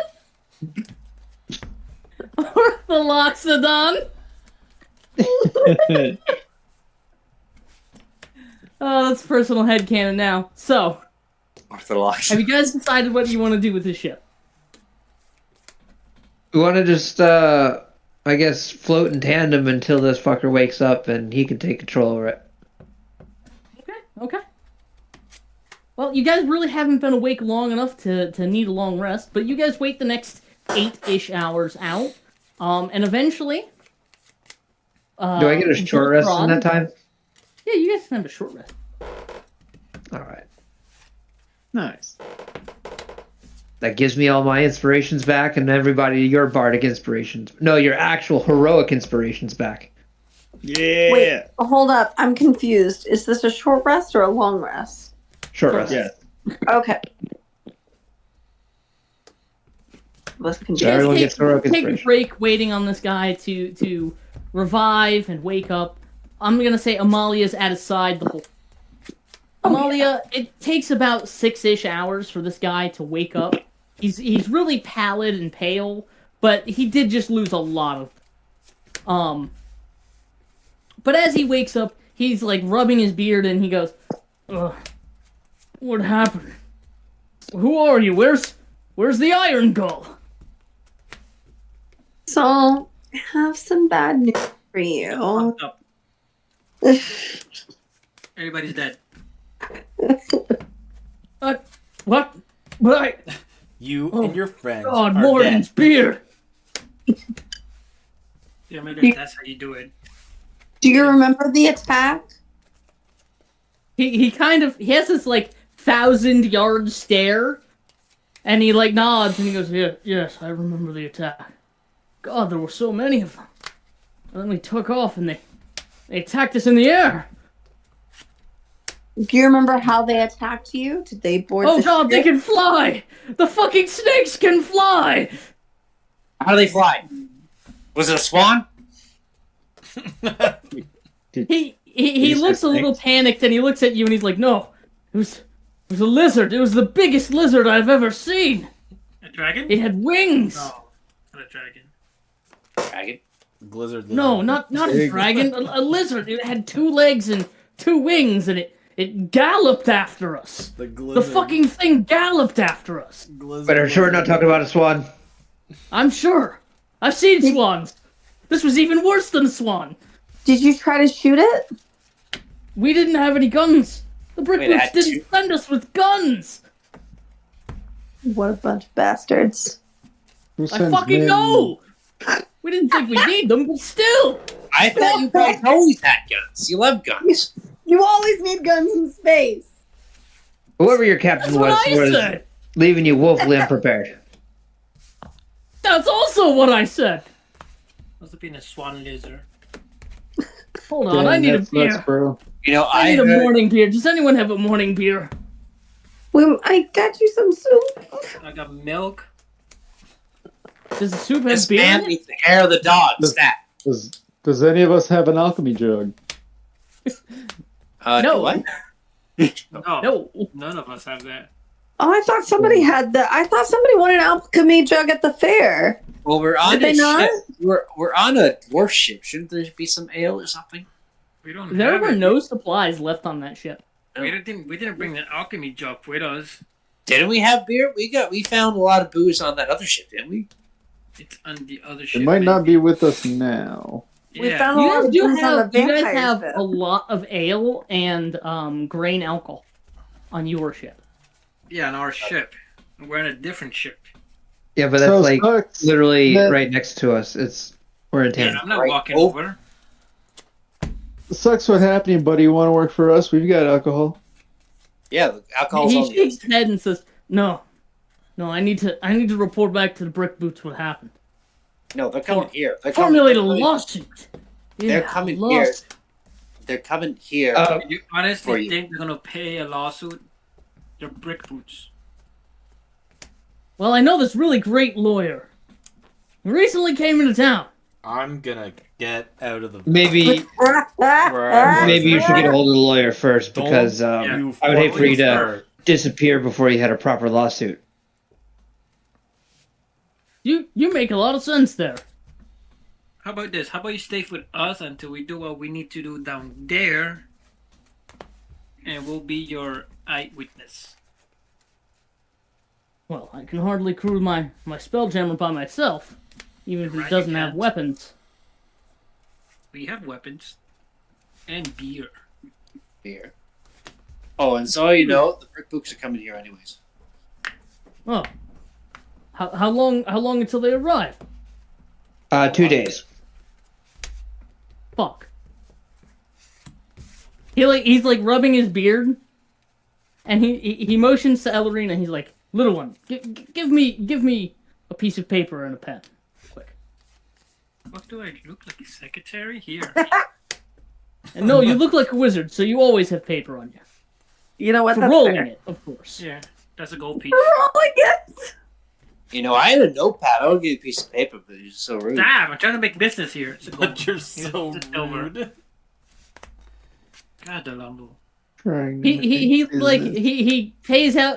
Orthodoxodon. Oh, that's personal headcanon now. So, Orthodox. have you guys decided what you want to do with this ship? We want to just, I guess, float in tandem until this fucker wakes up and he can take control over it. Okay. Well, you guys really haven't been awake long enough to need a long rest, but you guys wait the next 8-ish hours out, and eventually... Do I get a short rest in that time? Yeah, you guys can have a short rest. Alright. Nice. That gives me all my inspirations back and everybody your bardic inspirations. No, your actual heroic inspirations back. Yeah. Wait, hold up. I'm confused. Is this a short rest or a long rest? Short rest. Yeah. Okay. Was So confused. everyone gets heroic Take a inspiration. break waiting on this guy to revive and wake up. I'm gonna say Amalia's at his side the whole... Amalia, it takes about 6-ish hours for this guy to wake up. He's really pallid and pale, but he did just lose a lot of... But as he wakes up, he's like rubbing his beard and he goes, "Ugh, what happened? Who are you? Where's the Iron Gull?" So, I have some bad news for you. Fucked up. Everybody's dead. What? But You Oh, and your friends God, are Morden's dead. beer. Yeah, maybe that's how you do it. Do you remember the attack? He has this like 1,000-yard stare, and he like nods and he goes, "Yeah, yes, I remember the attack. God, there were so many of them. And then we took off and they attacked us in the air. Do you remember how they attacked you? Did they board Oh the God, they ship? can fly! The fucking snakes can fly!" How do they fly? Was it a swan? He looks a little panicked and he looks at you and he's like, "No, it was a lizard. It was the biggest lizard I've ever seen. A dragon? It had wings." No, not a dragon. Dragon. Blizzard. No, not a Big. dragon. A lizard. It had 2 legs and 2 wings, and it galloped after us. The fucking thing galloped after us. Better sure we're not talking about a swan. I'm sure. I've seen swans. This was even worse than a swan. Did you try to shoot it? We didn't have any guns. The brick Wait, boots had didn't send us with guns. What a bunch of bastards. Who I sends fucking men- know. We didn't think we need them, but still. I thought you guys always had guns. You love guns. You always need guns in space. Whoever your captain That's what I was said. leaving you woefully unprepared. That's also what I said. Must have been a swan lizard. Hold on, Dang, I need a that sucks, beer. bro. You know, I need a morning beer. Does anyone have a morning beer? I got you some soup. I got milk. Does the soup have this beer man in it? needs the hair of the dog. Stat. Does any of us have an alchemy jug? No. What? No, No. none of us have that. Oh, I thought somebody had that. I thought somebody wanted an alchemy jug at the fair. Well, we're on Did they a not? ship. We're on a dwarf ship. Shouldn't there be some ale or something? We don't There have were it. no supplies left on that ship. We didn't bring the alchemy jug with us. Didn't we have beer? We found a lot of booze on that other ship, didn't we? It's on the other ship. It might not maybe. be with us now. Yeah. We found a You lot guys of do booze on have the you guys vampire have ship. a lot of ale and grain alcohol on your ship. Yeah, on our ship. We're on a different ship. Yeah, but that's So like sucks. literally That- right next to us. We're in Yeah, town. I'm not Right. walking Oh. over. Sucks what's happening, buddy. You want to work for us? We've got alcohol. Yeah, the alcohol's He on the shakes his head and says, "No, I need to report back to the brick boots what happened. No, they're coming here. Formulate a they're coming- lawsuit. They're Yeah, coming lawsuit. here. They're coming here. You For honestly you. think they're gonna pay a lawsuit? They're brick boots. Well, I know this really great lawyer. He recently came into town. I'm gonna get out of the. Maybe maybe you should get a hold of the lawyer first because You I would hate for you to fucking disappear before you had a proper lawsuit. You make a lot of sense there. How about this? How about you stay with us until we do what we need to do down there, and we'll be your eyewitness. Well, I can hardly crew my spelljammer by myself, even if Right, it doesn't you have can't. weapons. We have weapons and beer. Here. Oh, and so you know, the brick boots are coming here anyways. Oh, how long until they arrive? 2 days. Fuck. He's like rubbing his beard, and he motions to Ellerine, and he's like, "Little one, give me a piece of paper and a pen, quick." What do I look like? A secretary here? And no, you look like a wizard, so you always have paper on you. You know what? For That's rolling fair. it, of course. Yeah, that's a gold piece. Rolling it. You know, I had a notepad. I would get a piece of paper, but it's so rude. Damn, I'm trying to make business here. It's a gold. But you're so It's silver. rude. God, Delambo. Trying to He make like business.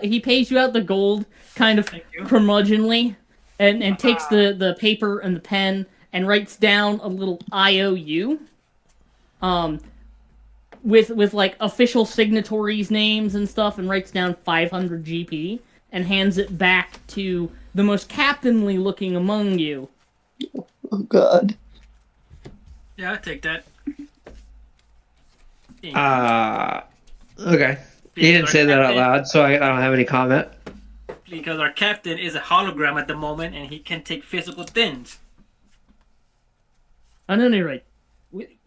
he pays you out the gold kind of Thank you. curmudgeonly, and takes the paper and the pen and writes down a little IOU, with like official signatories' names and stuff, and writes down 500 GP and hands it back to the most captainly looking among you. Oh God. Yeah, I'll take that. Okay. He didn't say that out loud, so I don't have any comment. because our captain is a hologram at the moment and he can take physical things. At any rate,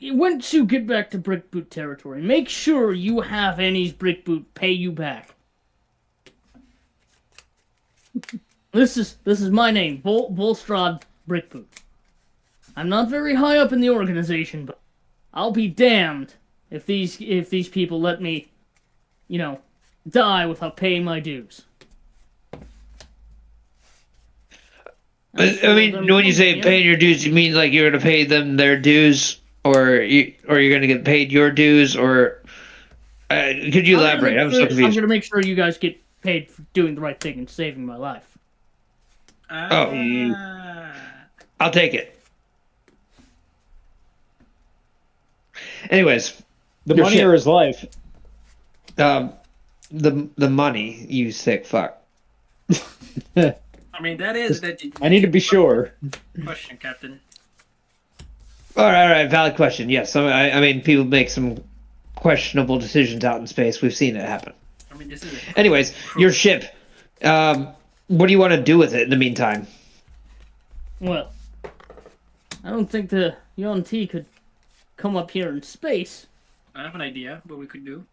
once you get back to Brick Boot territory, make sure you have Annie's Brick Boot pay you back. This is my name, Volstrad Brick Boot. I'm not very high up in the organization, but I'll be damned if these people let me, die without paying my dues. I mean, when you say paying your dues, you mean like you're going to pay them their dues, or you're going to get paid your dues, or could you elaborate? I'm so I'm confused. going to make sure you guys get paid for doing the right thing and saving my life. I'll take it. Anyways, The Your money ship. or his life? The money, you sick fuck. I mean, that is that. I need to be sure. Question, Captain. All right, valid question. Yes, I mean, people make some questionable decisions out in space. We've seen it happen. I mean, this is. Anyways, your ship. What do you want to do with it in the meantime? Well, I don't think the Yuan-Ti could come up here in space. I have an idea what we could do.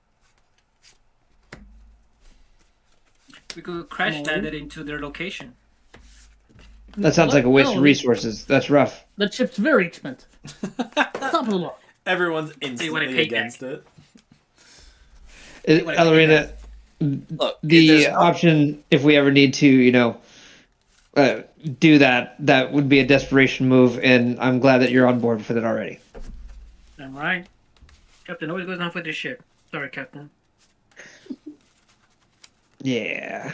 We could crash land it into their location. That sounds like a waste of No, resources. That's rough. That ship's very expensive. Top of the line. Everyone's wanna instantly pay against it. wanna pay Alorina, Look, the there's- option, if we ever need to, do that would be a desperation move, and I'm glad that you're on board for that already. All right, Captain. Always goes on with this ship. Sorry, Captain. Yeah.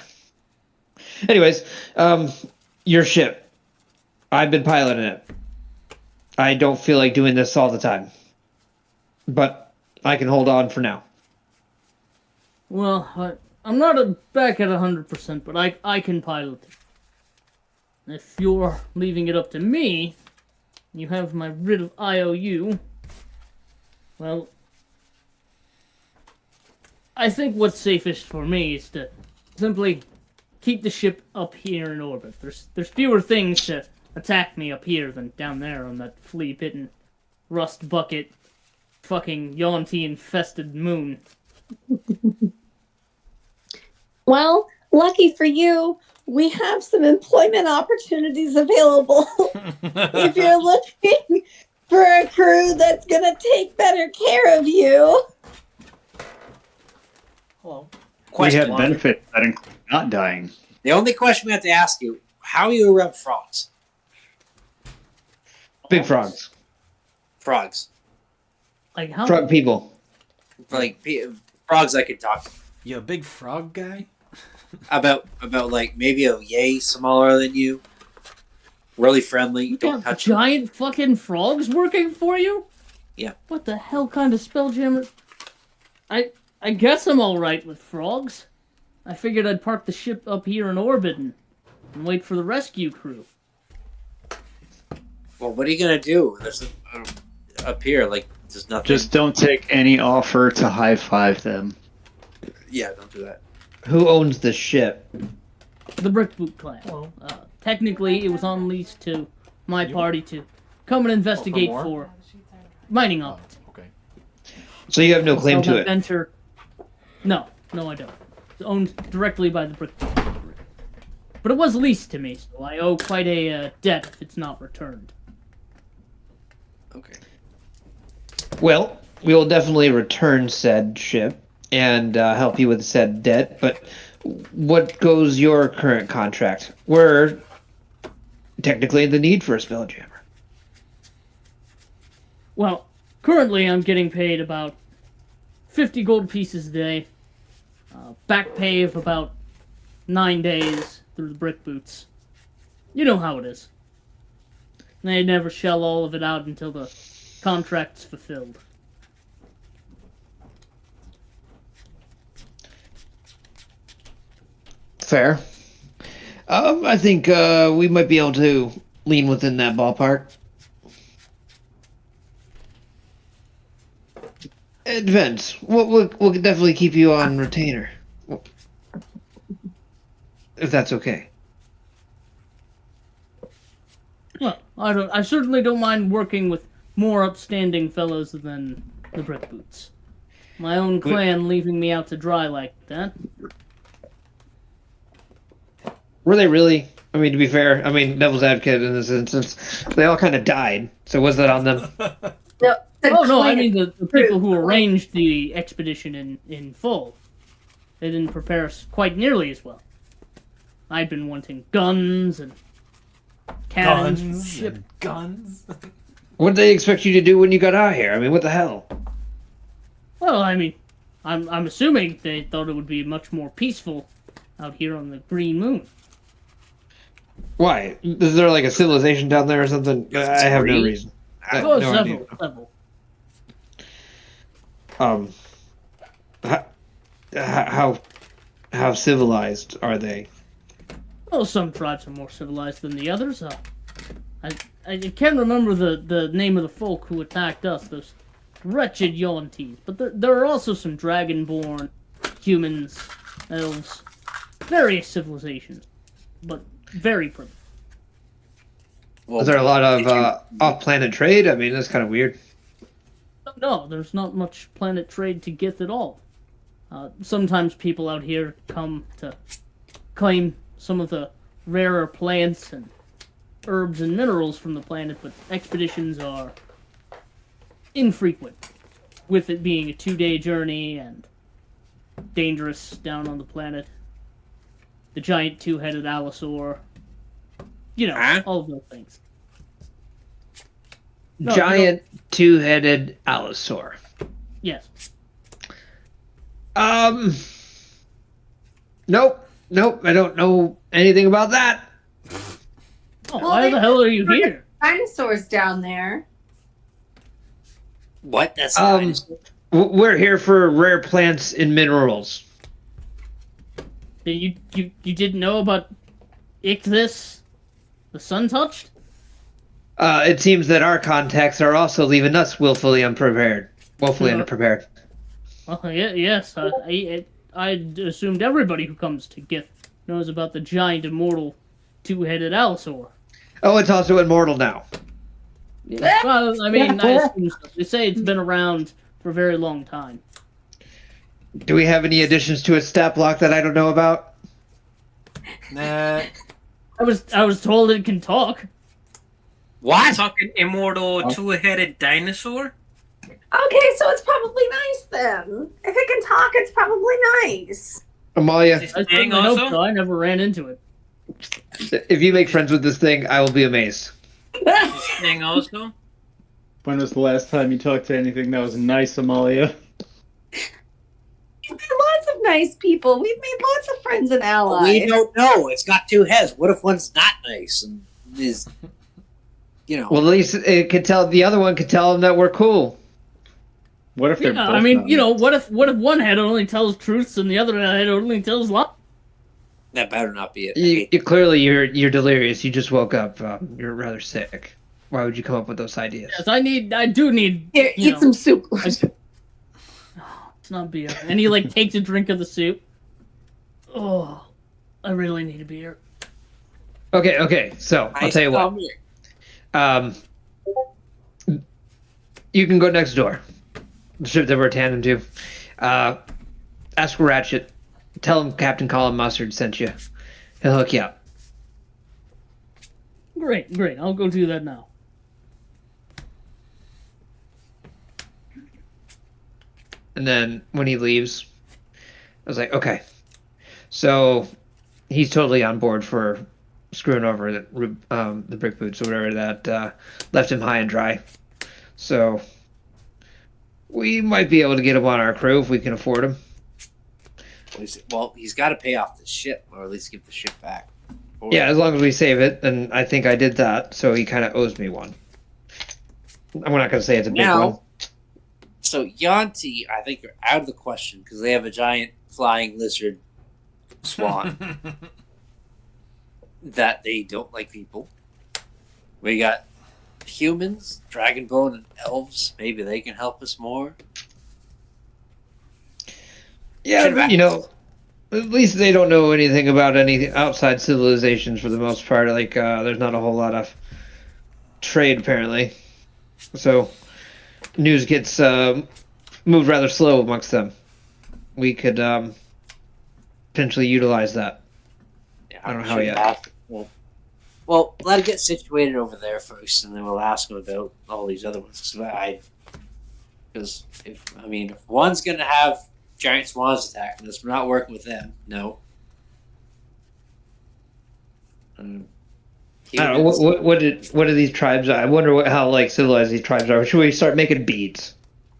Anyways, your ship. I've been piloting it. I don't feel like doing this all the time, but I can hold on for now. Well, I'm not back at 100%, but I can pilot it. If you're leaving it up to me, you have my writ of IOU. Well, I think what's safest for me is to simply keep the ship up here in orbit. There's fewer things to attack me up here than down there on that flea-bitten, rust bucket, fucking Yuan-Ti infested moon. Well, lucky for you, we have some employment opportunities available. If you're looking for a crew that's going to take better care of you. Hello. We have question. benefits that include not dying. The only question we have to ask you: how are you around frogs? Big frogs. Frogs, Like how? Frog people. like frogs, I could talk to. You a big frog guy? about like maybe a yay smaller than you. Really friendly. You Don't got touch them. giant fucking frogs working for you? Yeah. What the hell kind of spelljammer? I guess I'm all right with frogs. I figured I'd park the ship up here in orbit and wait for the rescue crew. Well, what are you gonna do? There's up here, like there's nothing. Just don't take any offer to high five them. yeah, don't do that. Who owns the ship? The Brick Boot clan. Technically, it was on lease to my party to come and investigate more? for mining opportunities. Okay. So you have no claim So to that it. venture. No, I don't. It's owned directly by the Brick Boot Corporation. But it was leased to me, so I owe quite a debt if it's not returned. Okay. Well, we will definitely return said ship and help you with said debt. But what goes your current contract? We're technically in the need for a spelljammer. Well, currently I'm getting paid about 50 gold pieces a day. Back pay of about 9 days through the brick boots. You know how it is. They never shell all of it out until the contract's fulfilled. Fair. I think we might be able to lean within that ballpark. It depends. We'll definitely keep you on retainer. if that's okay. Well, I certainly don't mind working with more upstanding fellows than the Brick Boots. My own clan leaving me out to dry like that. Were they really? I mean, to be fair, I mean, devil's advocate in this instance, they all kind of died. So was that on them? No, Oh no, I mean the people who arranged the expedition in full. They didn't prepare us quite nearly as well. I'd been wanting guns and cannons for the ship. Guns. What did they expect you to do when you got out here? I mean, what the hell? Well, I mean, I'm assuming they thought it would be much more peaceful out here on the Green Moon. Why? Is there like a civilization down there or something? I have no reason. I have Oh, no idea. several. How civilized are they? Well, some tribes are more civilized than the others. I can't remember the name of the folk who attacked us, those wretched Yontis. But there are also some dragonborn, humans, elves, various civilizations, but very primitive. Is there a lot of off-planet trade? I mean, that's kind of weird. No, there's not much planet trade to Gith at all. Sometimes people out here come to claim some of the rarer plants and herbs and minerals from the planet, but expeditions are infrequent, with it being a 2-day journey and dangerous down on the planet. The giant two-headed allosaur. You know, all of those things. No, Giant two-headed allosaur. Yes. Nope. I don't know anything about that. Oh, why the hell are you here? Dinosaurs down there. What? That's not. We're here for rare plants and minerals. You didn't know about Ichthys, the Sun-Touched? It seems that our contacts are also leaving us willfully unprepared. Woefully underprepared. Well, yes. I assumed everybody who comes to Gith knows about the giant immortal two-headed allosaur. Oh, it's also immortal now. Yeah. Well, I mean, I assume so. They say it's been around for a very long time. Do we have any additions to its stat block that I don't know about? Nah. I was told it can talk. What? Talking immortal two-headed dinosaur? Okay, so it's probably nice then. If it can talk, it's probably nice. Amalia, Is I it staying certainly hope also? so. I never ran into it. if you make friends with this thing, I will be amazed. Is it staying also? When was the last time you talked to anything that was nice, Amalia? We've met lots of nice people. We've made lots of friends and allies. We don't know. It's got two heads. What if one's not nice and is, Well, at least it could tell the other one could tell them that we're cool. What if they're Yeah, both I mean, not you know, what if one head only tells truths and the other head only tells lies? That better not be it. You clearly you're delirious. You just woke up. You're rather sick. Why would you come up with those ideas? Yes, I do need. Here, you eat know, some soup. It's not beer. And he like takes a drink of the soup. Oh, I really need a beer. Okay. So I'll tell you what. You can go next door. The ship that we're tandem to. Ask for Ratchet. Tell him Captain Colin Mustard sent you. He'll hook you up. Great. I'll go do that now. And then when he leaves, I was like, okay. So he's totally on board for screwing over the brick boots or whatever that left him high and dry. So we might be able to get him on our crew if we can afford him. Well, he's got to pay off the ship, or at least give the ship back. Yeah, as long as we save it, and I think I did that, so he kind of owes me one. I'm not going to say it's a big one. So Yanti, I think, are out of the question because they have a giant flying lizard swan that they don't like people. We got humans, dragonbone, and elves. Maybe they can help us more. Yeah, At least they don't know anything about any outside civilizations for the most part. Like, there's not a whole lot of trade apparently, so news gets moved rather slow amongst them. We could potentially utilize that. Yeah, I don't know how should yet. ask- Well, let it get situated over there first, and then we'll ask him about all these other ones. Because if one's gonna have giant swans attacking us, we're not working with them. No. I don't know what are these tribes? I wonder how like civilized these tribes are. Should we start making beads?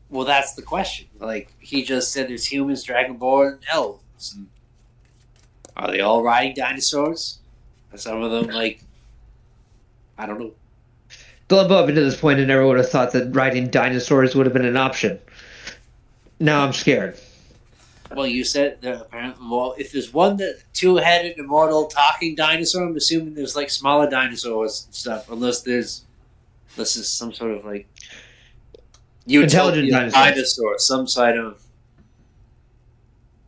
Well, that's the question. Like he just said, there's humans, dragonborn, and elves. And are they all riding dinosaurs? Are some of them like I don't know. Up until this point, I never would have thought that riding dinosaurs would have been an option. Now I'm scared. Well, you said that apparently. Well, if there's one that two-headed, immortal, talking dinosaur, I'm assuming there's like smaller dinosaurs and stuff. Unless there's some sort of like Intelligent utopia dinosaurs. dinosaur, some side of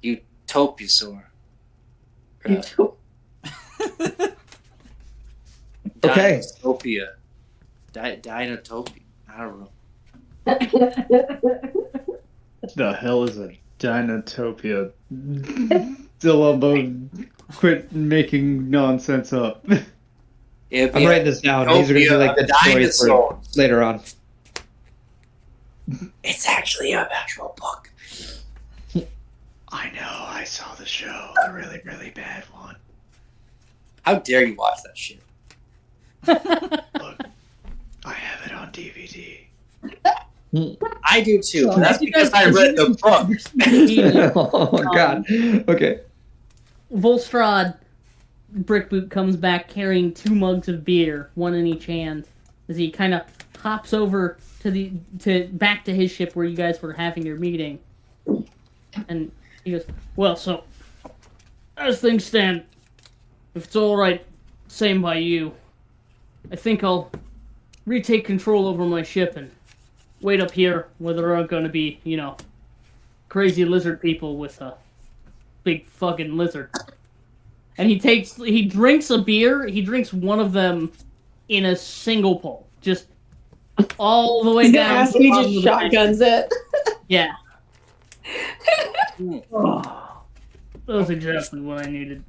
utopiasaur. Okay. Dinotopia. Dinotopia. I don't know. The hell is a Dinotopia? Dillo, quit making nonsense up. It'd I'm be writing this down. These are going to be like utopia the of stories for dinosaurs. later on. It's actually a actual book. I know, I saw the show, the really, really bad one. How dare you watch that shit? Look, I have it on DVD. I do too. So, That's have you because guys- I read the book. Oh God. Okay. Volstrad Brickboot comes back carrying 2 mugs of beer, one in each hand, as he kind of hops over to back to his ship where you guys were having your meeting. And he goes, "Well, so as things stand, if it's all right, same by you, I think I'll retake control over my ship and wait up here where there aren't going to be, crazy lizard people with a big fucking lizard." And he drinks a beer, he drinks one of them in a single pull. Just all the way He's down. gonna ask to the you bottom just of the shotguns it. Yeah. Oh, that was exactly what I needed.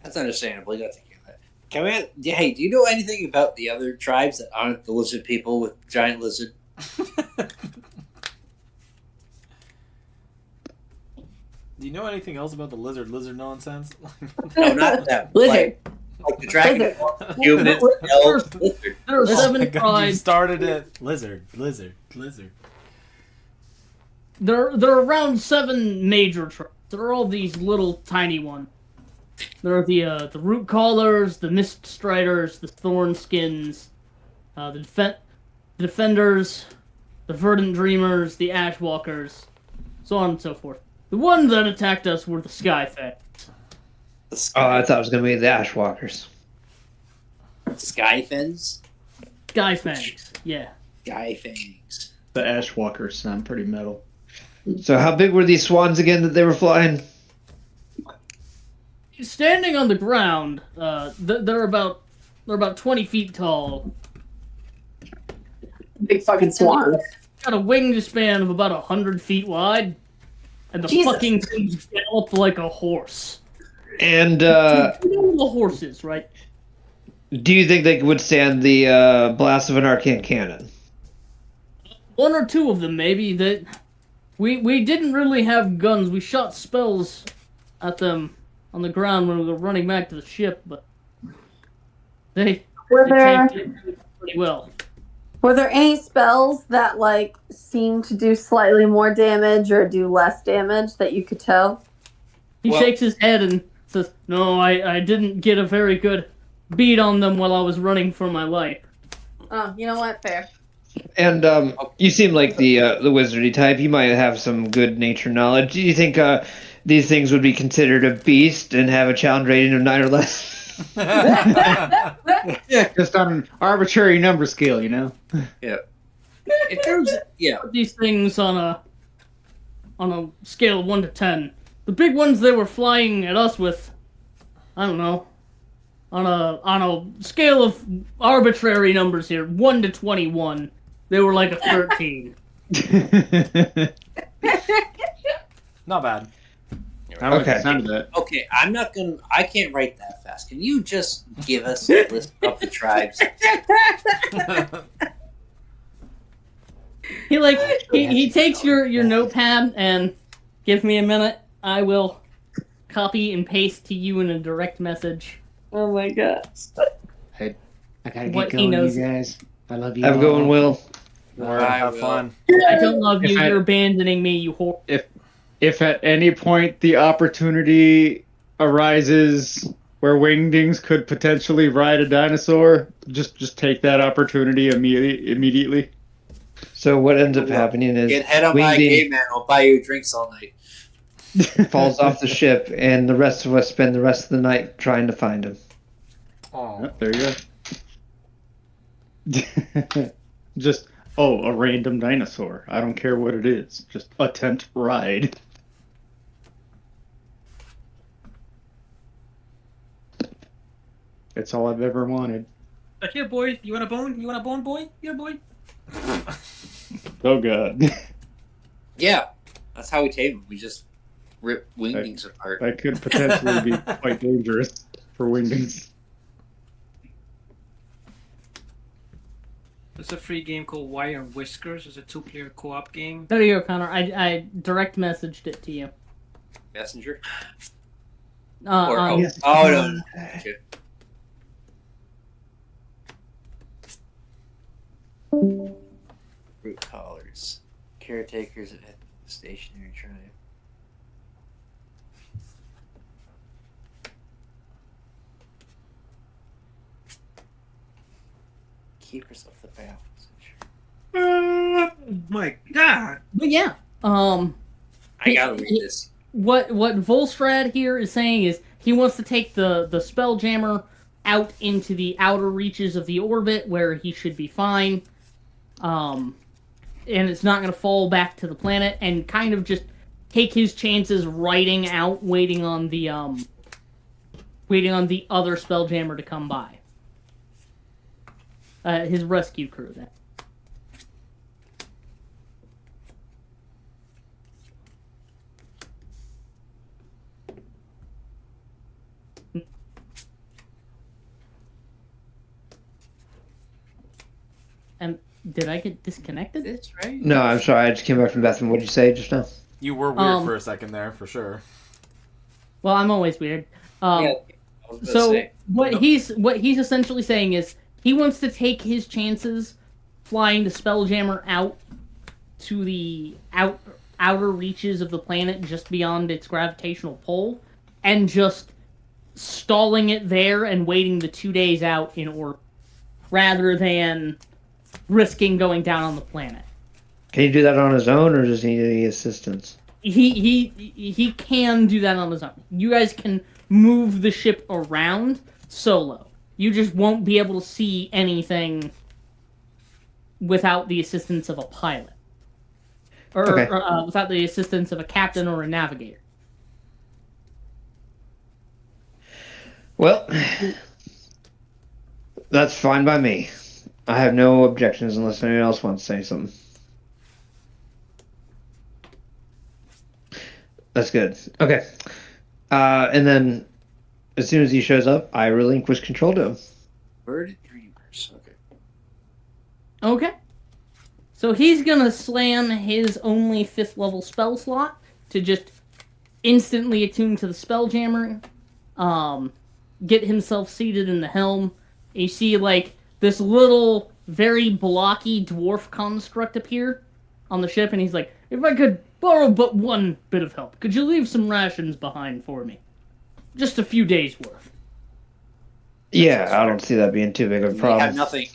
That's understandable. You gotta take care of that. Can we? Hey, do you know anything about the other tribes that aren't the lizard people with giant lizard? Do you know anything else about the lizard nonsense? No, not them. Lizard. Like the dragon, Lizard. humans, elves, lizard. There are Oh 7 my God, you tribes. started it. Lizard. There are around 7 major tribes. There are all these little tiny ones. There are the root callers, the mist striders, the thorn skins, the defenders, the verdant dreamers, the ash walkers, so on and so forth. The ones that attacked us were the Skyfangs. The Oh, I sky, thought it was going to be the Ashwalkers. sky fens, Skyfangs, yeah. sky fangs. The Ashwalkers sound pretty metal. So how big were these swans again that they were flying? Standing on the ground, they're about 20 feet tall. Big fucking swans. Got a wingspan of about 100 feet wide, and the Jesus. fucking things gallop like a horse. And You know what the horses, right? do you think they could withstand the blast of an arcane cannon? 1 or 2 of them, maybe. That we didn't really have guns. We shot spells at them on the ground when we were running back to the ship, but they Were there tanked it pretty well. were there any spells that like seem to do slightly more damage or do less damage that you could tell? He Well- shakes his head and says, "No, I didn't get a very good beat on them while I was running for my life." Oh, you know what? Fair. And you seem like the wizardy type. You might have some good nature knowledge. Do you think these things would be considered a beast and have a challenge rating of 9 or less? Yeah, just on an arbitrary number scale, In terms of, yeah, Put these things on a scale of 1 to 10. The big ones they were flying at us with, I don't know, on a scale of arbitrary numbers here, 1 to 21, they were like a 13. Not bad. I like Okay. the sound of that. Okay, I'm not gonna. I can't write that fast. Can you just give us a list of the tribes? He takes your notepad and give me a minute. I will copy and paste to you in a direct message. Oh my god. I gotta What get he going, knows. you guys. I love you. Have a good one, all. Will. All right, I have will. fun. I don't love you. If I- You're abandoning me, you whore. If at any point the opportunity arises where wingdings could potentially ride a dinosaur, just take that opportunity immediately. So what ends up happening is Get head on my Wingding game, man. I'll buy you drinks all night. falls off the ship, and the rest of us spend the rest of the night trying to find him. Oh, Yep, there you go. Just a random dinosaur. I don't care what it is. Just a tent ride. It's all I've ever wanted. Like, here, boy. You want a bone? You want a bone, boy? Here, boy. Oh god. Yeah, that's how we tame them. We just rip wingdings apart. That could potentially be quite dangerous for wingdings. There's a free game called Wire and Whiskers. It's a 2-player co-op game. There you go, Connor. I direct messaged it to you. Messenger? Uh, Or, um, yes. no. Gotcha. Root collars. Caretakers at the stationary tribe. Keepers of the balance. My God. But yeah, I gotta read this. what Volstrad here is saying is he wants to take the Spelljammer out into the outer reaches of the orbit where he should be fine. And it's not going to fall back to the planet, and kind of just take his chances riding out, waiting on the other Spelljammer to come by. His rescue crew then. And did I get disconnected? That's right. No, I'm sorry. I just came back from the bathroom. What did you say just now? you were weird Um, for a second there, for sure. Well, I'm always weird. Yeah, I was gonna So say. what he's essentially saying is he wants to take his chances flying the Spelljammer out to the outer reaches of the planet just beyond its gravitational pull and just stalling it there and waiting the 2 days out in orbit rather than risking going down on the planet. Can he do that on his own, or does he need any assistance? He can do that on his own. You guys can move the ship around solo. You just won't be able to see anything without the assistance of a pilot. Or, Okay. without the assistance of a captain or a navigator. Well, that's fine by me. I have no objections unless anyone else wants to say something. That's good. Okay. And then, as soon as he shows up, I relinquish control to him. Birded dreamers. Okay. Okay. So he's gonna slam his only 5th level spell slot to just instantly attune to the Spelljammer, get himself seated in the helm. You see, like, this little, very blocky dwarf construct appear on the ship, and he's like, if I could borrow but one bit of help, could you leave some rations behind for me? Just a few days' worth. Yeah, I don't see that being too big of a We problem. have nothing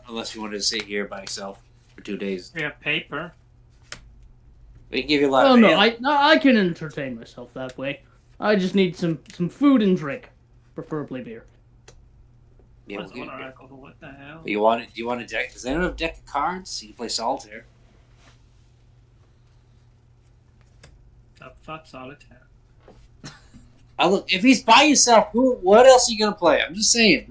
unless you wanted to sit here by yourself for 2 days. We have paper. We can give you a lot Oh of no, ale. I can entertain myself that way. I just need some food and drink, preferably beer. Yeah, What's we'll one give you- article? What the hell? You want it? Do you want a deck? Does anyone have a deck of cards? You can play solitaire. Top 5 solitaire. Look, if he's by himself, what else are you gonna play? I'm just saying.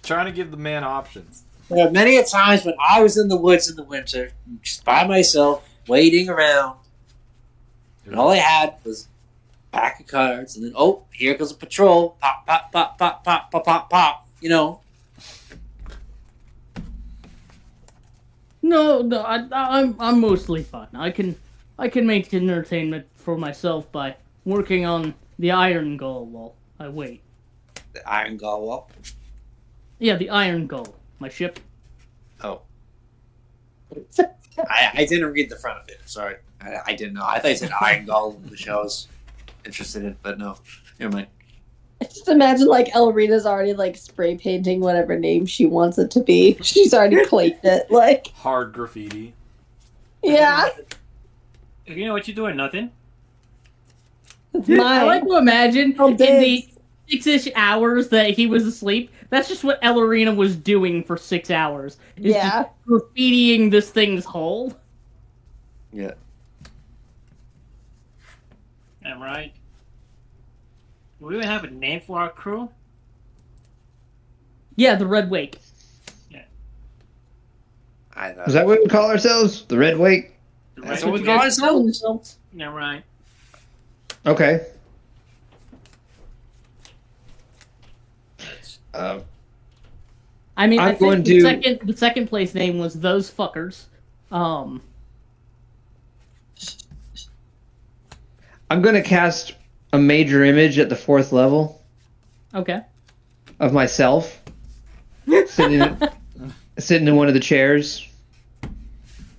Trying to give the man options. There are many a times when I was in the woods in the winter, just by myself, waiting around, and all I had was a pack of cards, and then here goes a patrol. Pop, pop, pop, pop, pop, pop, pop, pop. You know. No, I'm mostly fine. I can make entertainment for myself by working on the Iron Gull while I wait. The Iron Gull Wall. Yeah, the Iron Gull, my ship. Oh. I didn't read the front of it. Sorry. I didn't know. I thought you said Iron Gull, which I was interested in, but no. Never mind. I just imagine like Elrena's already like spray painting whatever name she wants it to be. She's already claimed it. Like, Hard graffiti. yeah, You know what you're doing? Nothing. it's I mine. like to imagine Oh, in the dibs. 6-ish hours that he was asleep, that's just what Ellerina was doing for 6 hours. Is Yeah. just graffitiing this thing's hull. Yeah. Am right. Do we even have a name for our crew? Yeah, the Red Wake. I thought Is that what we call ourselves? The Red Wake? The That's right- what we call ourselves? Yeah, right. Okay. I mean, I I'm think going the second place name was Those Fuckers. I'm going to cast a major image at the 4th level Okay. of myself sitting in one of the chairs.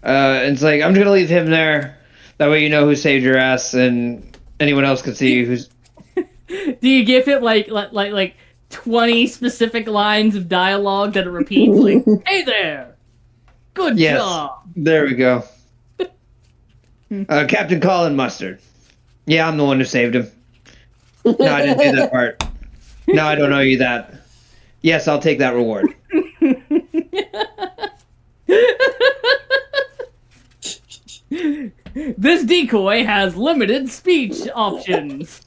And it's like, I'm just going to leave him there. That way you know who saved your ass and anyone else can see who's... Do you give it like 20 specific lines of dialogue that it repeats? Like, hey there! Good Yes. job! There we go. Captain Colin Mustard. Yeah, I'm the one who saved him. No, I didn't do that part. No, I don't owe you that. Yes, I'll take that reward. This decoy has limited speech options.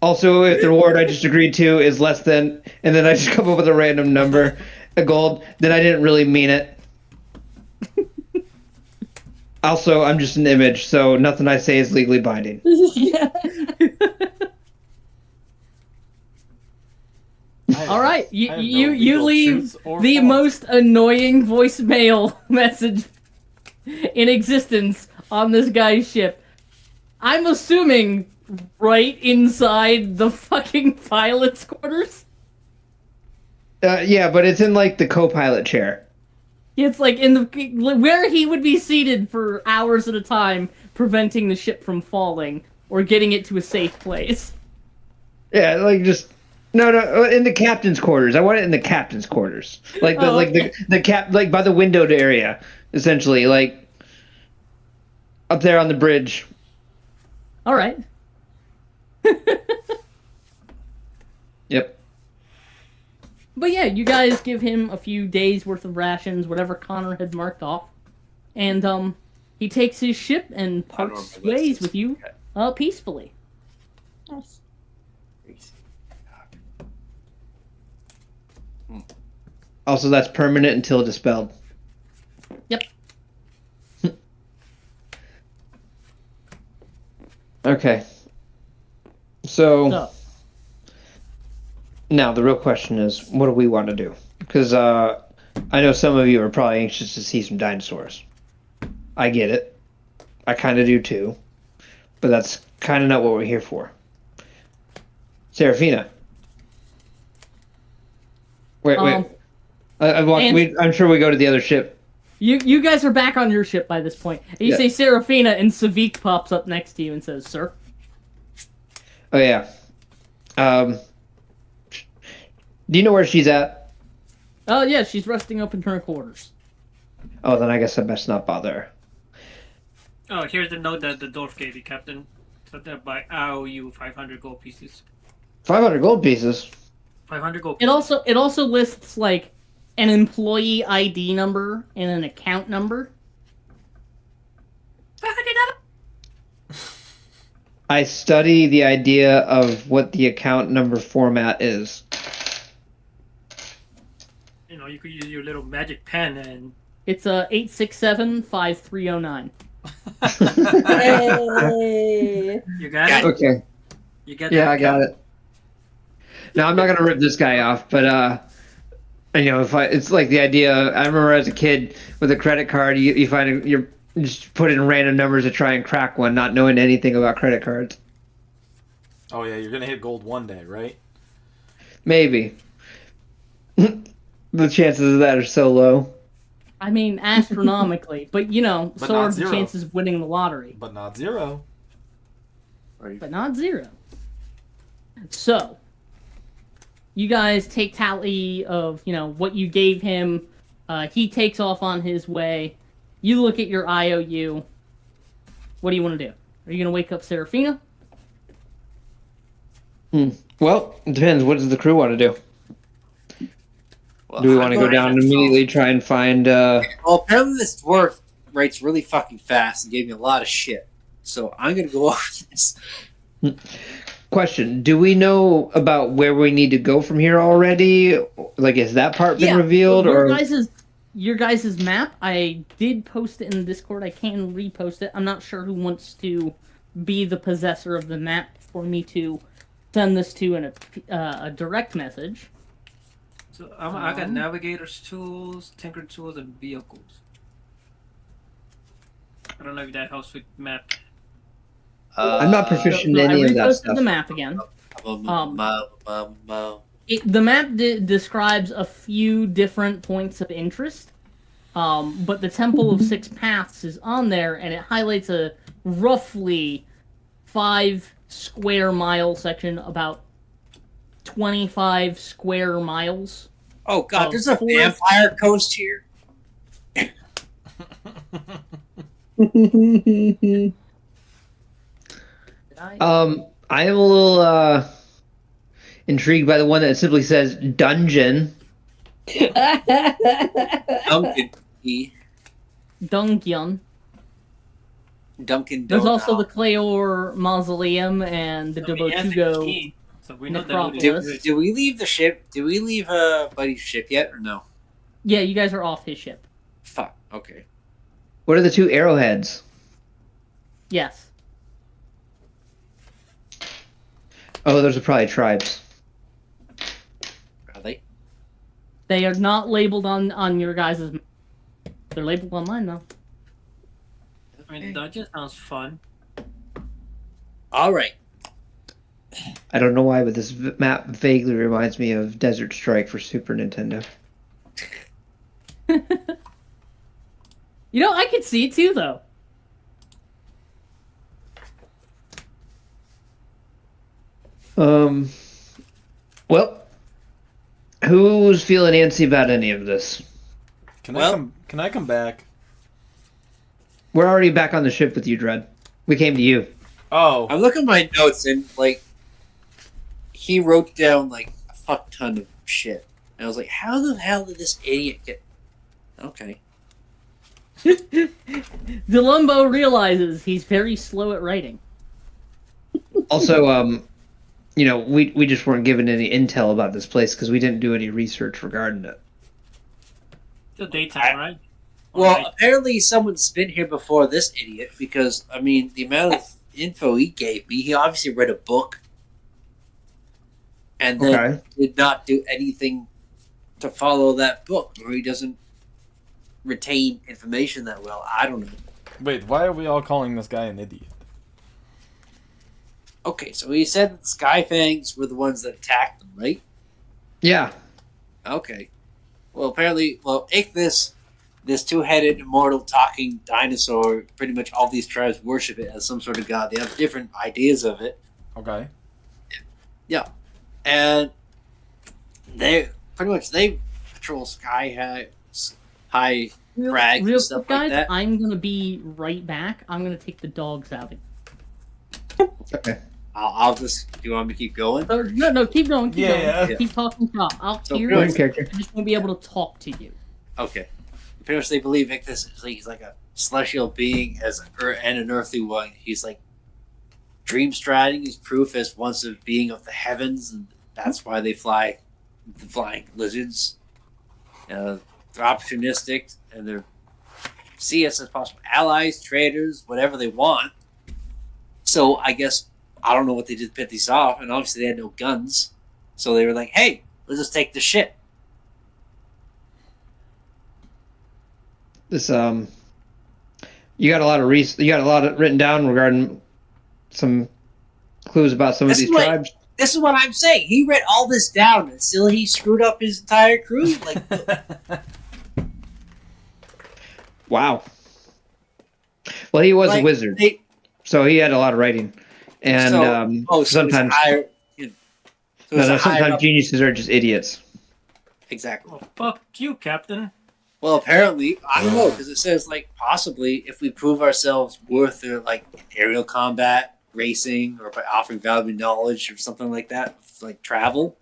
Also, if the reward I just agreed to is less than, and then I just come up with a random number, a gold, then I didn't really mean it. Also, I'm just an image, so nothing I say is legally binding. Yeah. All right, I have no you legal leave truth or the false. most annoying voicemail message in existence on this guy's ship. I'm assuming right inside the fucking pilot's quarters. Yeah, but it's in like the co-pilot chair. It's like in the where he would be seated for hours at a time, preventing the ship from falling or getting it to a safe place. Yeah, like just no, in the captain's quarters. I want it in the captain's quarters, like the okay. the cap, like by the windowed area, essentially, like up there on the bridge. All right. Yep. But yeah, you guys give him a few days worth of rations, whatever Connor had marked off, and he takes his ship and parts remember ways this. with you, peacefully. Nice. Also, that's permanent until dispelled. Yep. Okay. So So, now the real question is, what do we want to do? Because I know some of you are probably anxious to see some dinosaurs. I get it. I kind of do too. But that's kind of not what we're here for. Serafina. Wait. I'm sure we go to the other ship. you guys are back on your ship by this point. And you Yeah. say Serafina, and Savik pops up next to you and says, "Sir." Oh yeah. Do you know where she's at? Oh yeah, she's resting up in her quarters. Oh, then I guess I best not bother her. Oh, here's the note that the dwarf gave you, Captain. So that by you 500 gold pieces. 500 gold pieces. 500 gold It pieces. also lists like an employee ID number and an account number. I study the idea of what the account number format is. You know, you could use your little magic pen and. It's 867-5309. Hey. You got it. Okay. You got Yeah, that I got account? it. Now I'm not gonna rip this guy off, but it's like the idea. I remember as a kid with a credit card, you find you're just put in random numbers to try and crack one, not knowing anything about credit cards. Oh yeah, you're gonna hit gold one day, right? Maybe. The chances of that are so low. I mean, astronomically, but But so not are the zero. chances of winning the lottery, But not zero. but not zero. So, you guys take tally of what you gave him. He takes off on his way. You look at your IOU. What do you want to do? Are you gonna wake up Serafina? Well, it depends. What does the crew want to do? Well, Do we I'm want to go going down and immediately try and find? Well, apparently this dwarf writes really fucking fast and gave me a lot of shit. So I'm gonna go over this. Question: do we know about where we need to go from here already? Like, is that part been revealed, your or guys' map? I did post it in the Discord. I can repost it. I'm not sure who wants to be the possessor of the map for me to send this to in a direct message. So I got navigator's tools, tinker tools, and vehicles. I don't know if that helps with map. I'm not proficient So in I any of that reposted stuff. the map again. The map describes a few different points of interest, but the Temple of Six Paths is on there, and it highlights a roughly 5 square mile section, about 25 square miles. Oh god, Oh, there's a forest. vampire coast here. I am a little intrigued by the one that simply says dungeon. Duncan E. Dungeon. Duncan There's Donut. also the Cleor Mausoleum and the So he has the Dobotugo. key, so we know that. Necropolis. Did we leave the ship? Did we leave Buddy's ship yet or no? Yeah, you guys are off his ship. Fuck. Okay. What are the two arrowheads? Yes. Oh, those are probably tribes. Are they? They are not labeled on your guys' map. They're labeled on mine, though. I mean, dungeon sounds fun. All right. I don't know why, but this map vaguely reminds me of Desert Strike for Super Nintendo. I could see it too, though. Well, who's feeling antsy about any of this? Can I come back? We're already back on the ship with you, Dread. We came to you. Oh. I'm looking at my notes and he wrote down a fuck ton of shit. And I was like, how the hell did this idiot get? Okay. Delumbo realizes he's very slow at writing. Also, we just weren't given any intel about this place because we didn't do any research regarding it. Still daytime, right? Well, Alright. apparently someone's been here before this idiot because, I mean, the amount of info he gave me, he obviously read a book and then Okay. did not do anything to follow that book, or he doesn't retain information that well. I don't know. Wait, why are we all calling this guy an idiot? Okay, so he said that Skyfangs were the ones that attacked them, right? Yeah. Okay. Well, apparently, Ichthys, this two-headed, immortal, talking dinosaur, pretty much all these tribes worship it as some sort of god. They have different ideas of it. Okay. Yeah. And they patrol high crags Real and stuff quick, like guys, that. I'm gonna be right back. I'm gonna take the dogs out. Okay. I'll just. Do you want me to keep going? No, keep going. Keep going. Yeah. Keep talking. Talk. I'll So hear go it. ahead. Character. I just won't be able to talk to you. Okay. Pretty much they believe Ichthys is he's like a celestial being and an earthly one. He's like dream striding is proof as once a being of the heavens, and that's why they fly the flying lizards. They're opportunistic, and they see us as possible allies, traders, whatever they want. So I guess I don't know what they did to pit these off, and obviously they had no guns, so they were like, "Hey, let's just take the shit." This you got a lot of written down regarding some clues about some of these tribes. This is what I'm saying. He read all this down, and still he screwed up his entire crew. Like, wow. Well, he was a wizard, so he had a lot of writing, and sometimes sometimes geniuses are just idiots. Exactly. Well, fuck you, Captain. Well, apparently, I don't know, because it says, like, possibly if we prove ourselves worth, like, aerial combat, racing, or by offering valuable knowledge or something like that, like travel,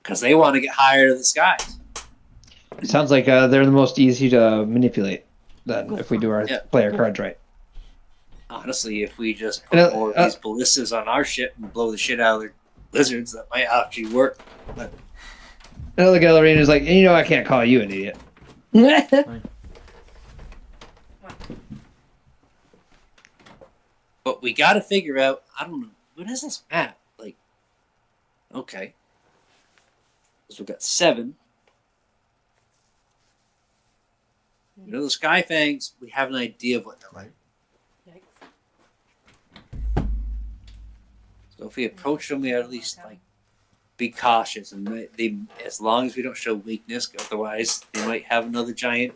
because they want to get higher to the skies. It sounds like they're the most easy to manipulate, then, if we do play our cards right. Honestly, if we just put more of these ballistas on our ship and blow the shit out of their lizards, that might actually work. But another Gallerine is like, I can't call you an idiot. But we got to figure out, I don't know, what is this map? Like, okay. So we've got 7. The Sky Fangs, we have an idea of what they're like. So if we approach them, we at least, like, be cautious. And they, as long as we don't show weakness, otherwise they might have another giant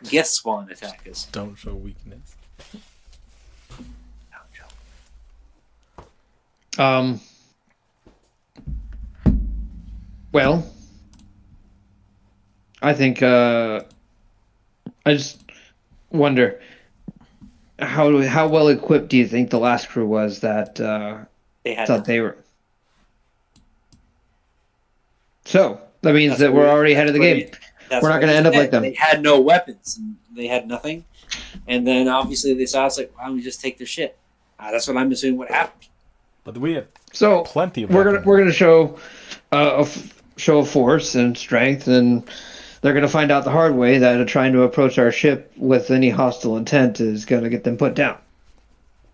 guest swan attack us. Don't show weakness. Well, I think I just wonder how well equipped do you think the last crew was that thought they were. So that means that we're already ahead of the game. We're not going to end up like them. They had no weapons. And they had nothing. And then obviously they saw us like, why don't we just take their shit? That's what I'm assuming what happened. But we have plenty of weapons. We're gonna show a show of force and strength, and they're gonna find out the hard way that trying to approach our ship with any hostile intent is gonna get them put down.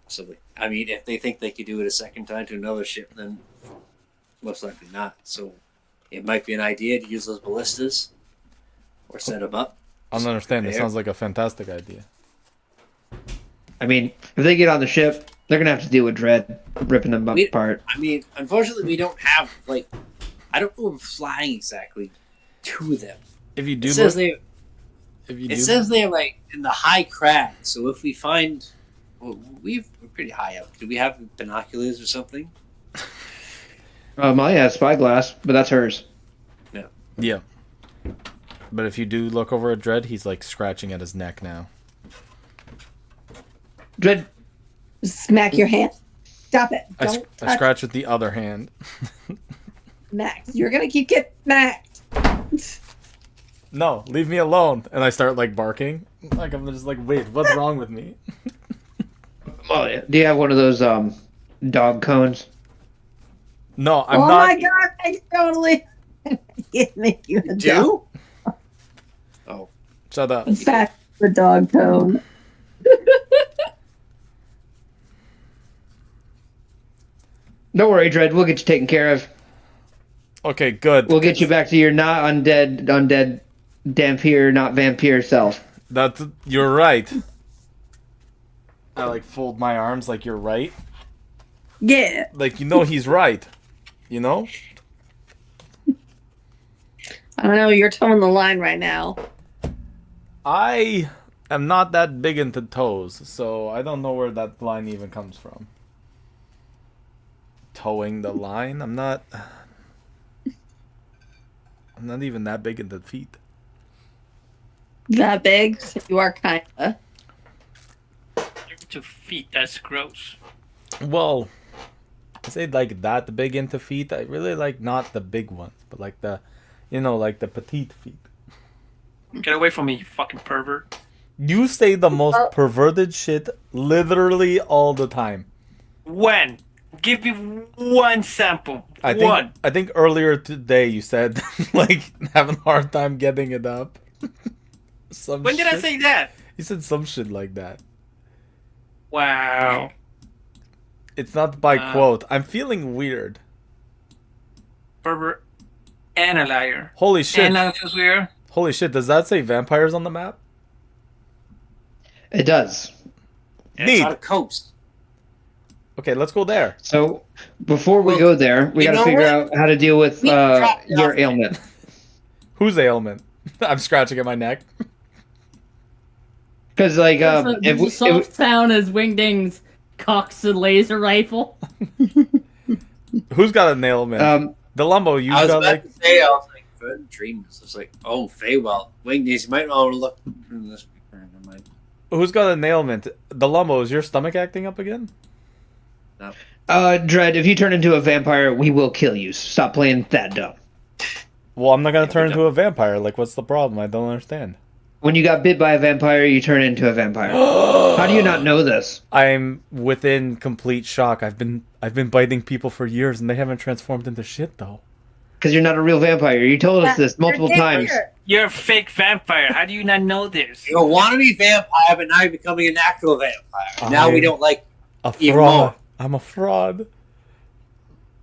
Possibly. I mean, if they think they could do it a second time to another ship, then most likely not. So it might be an idea to use those ballistas or set them up. I don't understand. It sounds like a fantastic idea. I mean, if they get on the ship, they're going to have to deal with Dread ripping them apart. I mean, unfortunately, we don't have, like, I don't know if flying exactly to them. If you do, it says they're, like, in the high crag. So if we find, well, we're pretty high up. Do we have binoculars or something? Molly has spyglass, but that's hers. No. Yeah. But if you do look over at Dread, he's, like, scratching at his neck now. Dread. Smack your hand. Stop it. Don't I scratch with the other hand. Max, you're going to keep getting smacked. No, leave me alone. And I start, like, barking. Like, I'm just like, wait, what's wrong with me? Molly, do you have one of those dog cones? No, I'm not. Oh my god, I totally make you a dog. Oh. Shut up. Back the dog cone. Don't worry, Dread. We'll get you taken care of. Okay, good. We'll get you back to your not undead Dampier, not vampire self. You're right. I, like, fold my arms like you're right. Yeah. Like, he's right. You know? I don't know, you're towing the line right now. I am not that big into toes, so I don't know where that line even comes from. Towing the line? I'm not even that big into feet. That big? So you are kinda. To feet, that's gross. Well, I say like that big into feet. I really like not the big ones, but like the, like the petite feet. Get away from me, you fucking pervert. You say the most perverted shit literally all the time. When? Give me one sample. One. I think earlier today you said like having a hard time getting it up. Some When did I shit. say that? You said some shit like that. Wow. It's not by Wow. quote. I'm feeling weird. Pervert and a liar. Holy shit. And Alex was weird. Holy shit, does that say vampires on the map? It does. It's Neat. on a coast. Okay, let's go there. So before we Well, go there, we you got to know figure what? out how to deal with We can drop it your off. ailment. Whose ailment? I'm scratching at my neck. Because like There's a soft sound as Wingdings cocks the laser rifle. Who's got an ailment? The Lumbo, you I was got about like to say, I was like, Food Dreams. I was like, oh, Feywild. Wingdies, you might want to look through this. Never mind. who's got an ailment? The Lumbo, is your stomach acting up again? Dread, if you turn into a vampire, we will kill you. Stop playing that dumb. Well, I'm not gonna Yeah, turn we into a vampire. Like, what's the problem? I don't understand. When you got bit by a vampire, you turn into a vampire. How do you not know this? I'm within complete shock. I've been biting people for years and they haven't transformed into shit though. Because you're not a real vampire. You told us this multiple times. You're a fake vampire. How do you not know this? You don't want to be vampire, but now you're becoming an actual vampire. Now we don't like A even fraud. more. I'm a fraud.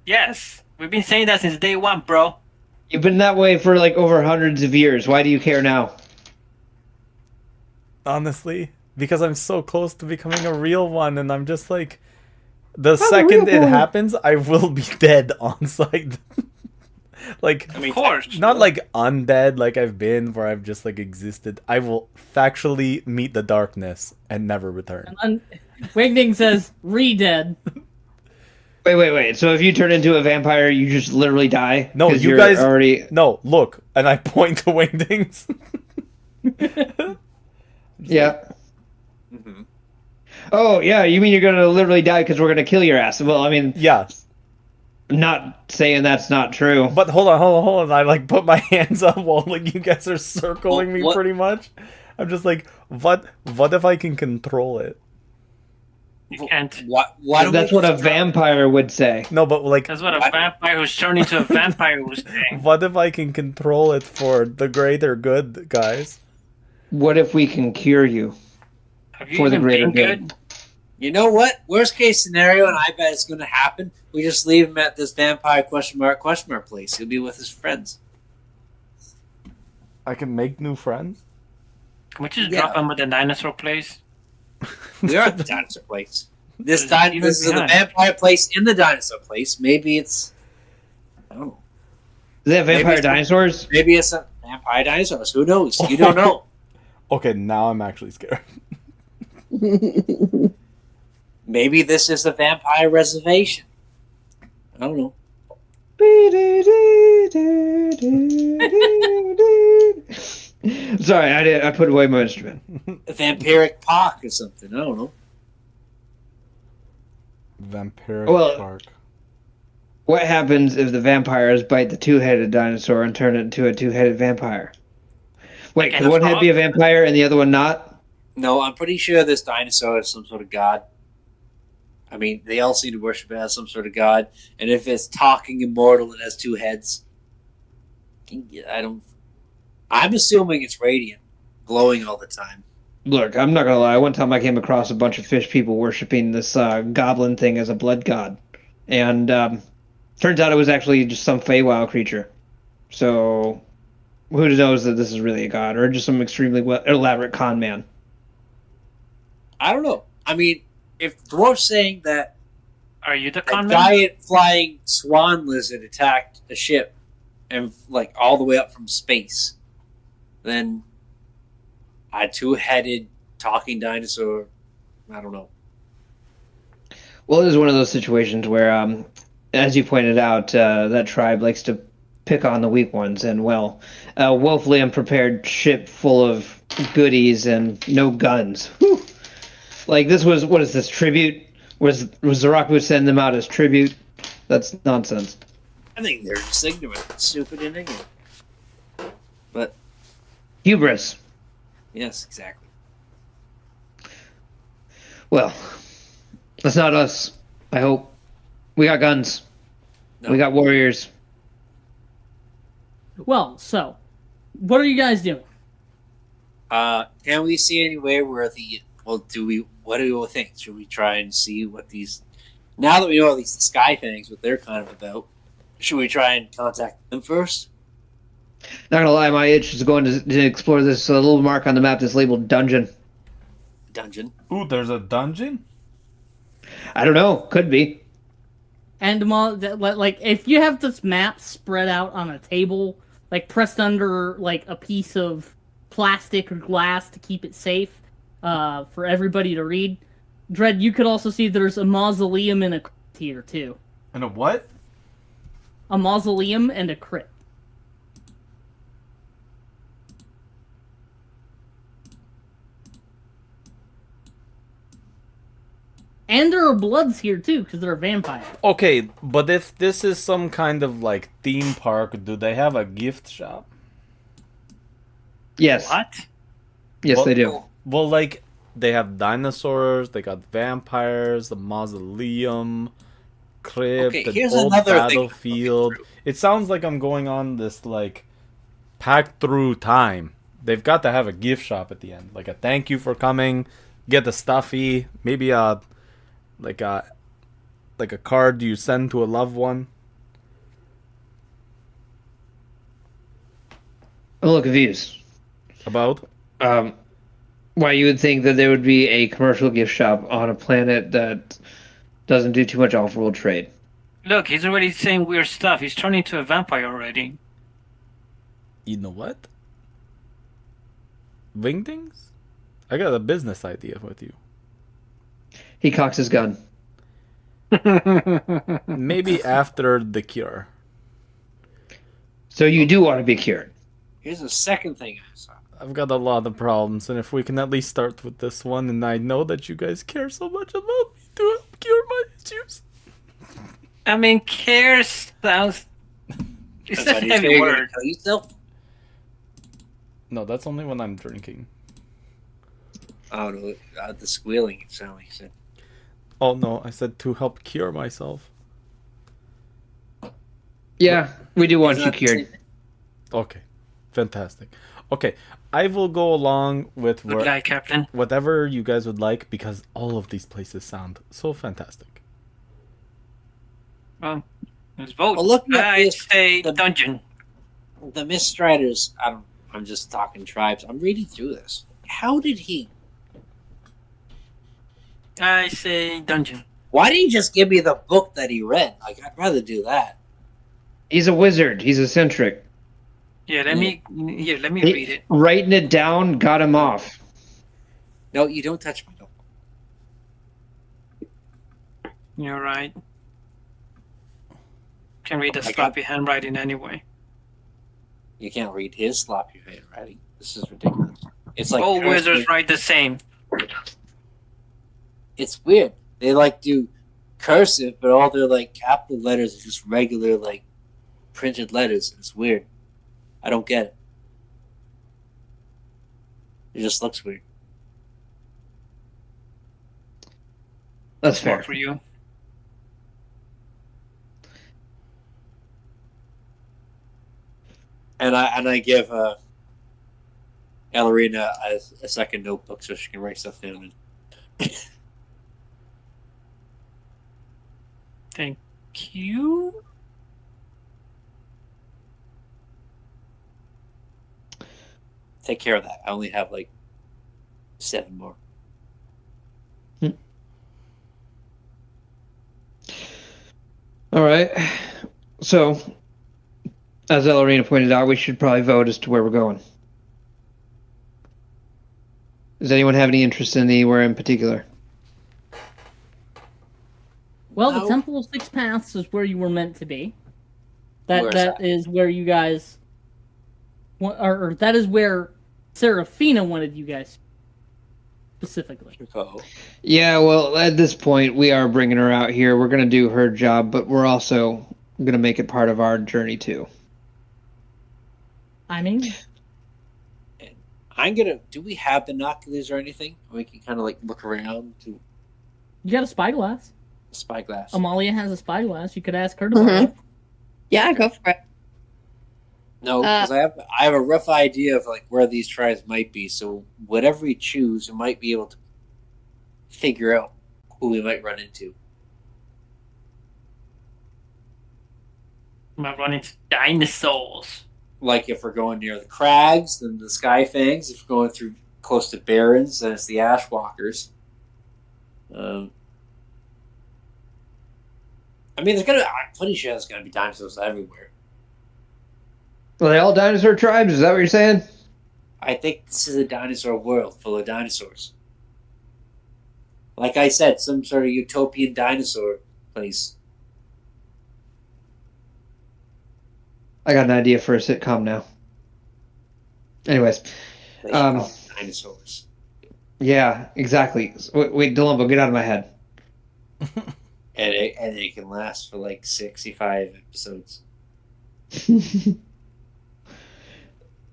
Yes. We've been saying that since day one, bro. You've been that way for like over hundreds of years. Why do you care now? Honestly, because I'm so close to becoming a real one, and I'm just like, the second it happens, I will be dead on sight. Like, Of course. not like undead like I've been, where I've just like existed. I will factually meet the darkness and never return. And Wingding says, "Re-dead." Wait. So if you turn into a vampire, you just literally die? No, 'Cause you you're guys already. No, look, and I point to Wingdings. Yeah. Mhm. Oh, yeah. You mean you're gonna literally die because we're gonna kill your ass? Well, I mean, Yeah, I'm not saying that's not true. but hold on. I like put my hands up while like you guys are circling Well, me what- pretty much. I'm just like, what if I can control it? You can't. Why don't That's we what a just drop- vampire would say. No, but like, That's what a vampire who's turned into a vampire was saying. what if I can control it for the greater good, guys? What if we can cure you? Have you For the even greater been good. good? You know what? Worst case scenario, and I bet it's going to happen. We just leave him at this vampire question mark place. He'll be with his friends. I can make new friends. Can we just Yeah. drop him at the dinosaur place? We are at the dinosaur place. This There's even this is the behind. vampire place in the dinosaur place. Maybe it's I don't know. Is that Maybe vampire it's- dinosaurs? Maybe it's a vampire dinosaurs. Who knows? You don't know. Okay, now I'm actually scared. Maybe this is a vampire reservation. I don't know. Sorry, I put away my instrument. A vampiric park or something. I don't know. Vampiric Well- Park. What happens if the vampires bite the two-headed dinosaur and turn it into a two-headed vampire? Wait, And can a one head frog? be a vampire and the other one not? No, I'm pretty sure this dinosaur is some sort of god. I mean, they all seem to worship it as some sort of god. And if it's talking immortal, it has two heads. I don't. I'm assuming it's radiant, glowing all the time. Look, I'm not gonna lie. One time I came across a bunch of fish people worshiping this goblin thing as a blood god, and turns out it was actually just some Feywild creature. So, who knows that this is really a god or just some extremely elaborate con man? I don't know. I mean, if Dwarf's saying that Are you the a con man? giant flying swan lizard attacked a ship and like all the way up from space, then a two-headed talking dinosaur, I don't know. Well, it is one of those situations where, as you pointed out, that tribe likes to pick on the weak ones, and well, a woefully unprepared ship full of goodies and no guns. Whew. Like this was what is this tribute? Was Zaraku send them out as tribute? That's nonsense. I think they're just ignorant, stupid and ignorant. But Hubris. yes, exactly. Well, that's not us. I hope. We got guns. No. We got warriors. Well, so what are you guys doing? Can we see anywhere where the what do we think? Should we try and see what these now that we know all these sky things, what they're kind of about? Should we try and contact them first? Not gonna lie, my itch is going to explore this little mark on the map that's labeled dungeon. Dungeon. Ooh, there's a dungeon? I don't know. Could be. And like, if you have this map spread out on a table, like pressed under like a piece of plastic or glass to keep it safe, for everybody to read, Dread, you could also see there's a mausoleum and a crypt here too. And a what? A mausoleum and a crypt. And there are bloods here too, because they're vampires. Okay, but if this is some kind of like theme park, do they have a gift shop? Yes. What? Yes, Well- they do. Well, like they have dinosaurs, they got vampires, the mausoleum, crypt, Okay, an here's old another thing I'm battlefield. looking It sounds like I'm going on this like packed through time. They've got to have a gift shop at the end, like a thank you for coming, get the stuffy, maybe a like a card you send to a loved one. I'm a little confused. About Why you would think that there would be a commercial gift shop on a planet that doesn't do too much off-world trade? Look, he's already saying weird stuff. He's turning into a vampire already. you know what? Wingdings? I got a business idea with you. He cocks his gun. Maybe after the cure. So you do want to be cured. Here's the second thing I saw. I've got a lot of problems, and if we can at least start with this one, and I know that you guys care so much about me to help cure my issues. I mean, care sounds. It's a Somebody say heavy you're gonna word. kill yourself? No, that's only when I'm drinking. I don't know. The squealing it sounded like you said. Oh no, I said to help cure myself. Yeah, we do want Isn't you that the cured. same thing? Okay, fantastic. Okay, I will go along with Good guy, Captain. whatever you guys would like, because all of these places sound so fantastic. Well, let's vote. Well, look at I this. say The- dungeon. The Mist Striders. I'm just talking tribes. I'm reading through this. How did he? I say dungeon. Why didn't he just give me the book that he read? Like, I'd rather do that. He's a wizard. He's eccentric. Yeah, let me read it. Writing it down got him off. No, you don't touch my notebook. You're right. Can read the I got- sloppy handwriting anyway. You can't read his sloppy handwriting. This is ridiculous. It's like All cursive. wizards write the same. It's weird. They like do cursive, but all their like capital letters are just regular like printed letters. It's weird. I don't get it. It just looks weird. That's It's more fair. for you. And I give Ellerina a second notebook so she can write stuff down. Thank you. Take care of that. I only have like 7 more. All right. So, as Ellerina pointed out, we should probably vote as to where we're going. Does anyone have any interest in anywhere in particular? Well, the No. Temple of Six Paths is where you were meant to be. Where's That that? is where you guys, or that is where Serafina wanted you guys specifically. Chicago. Yeah, well, at this point, we are bringing her out here. We're going to do her job, but we're also going to make it part of our journey, too. I mean, I'm gonna. Do we have binoculars or anything? We can kind of like look around. you got a spyglass. Spyglass. Amalia has a spyglass. You could ask her to borrow it. Yeah, go for it. No, because I have a rough idea of like where these tribes might be. So whatever we choose, we might be able to figure out who we might run into. We might run into dinosaurs. Like if we're going near the crags, then the sky fangs. If we're going through close to barrens, then it's the ashwalkers. I mean, I'm pretty sure there's gonna be dinosaurs everywhere. Are they all dinosaur tribes? Is that what you're saying? I think this is a dinosaur world full of dinosaurs. Like I said, some sort of utopian dinosaur place. I got an idea for a sitcom now. Anyways, They should call them dinosaurs. yeah, exactly. Wait, Delumbo, get out of my head. And it can last for like 65 episodes.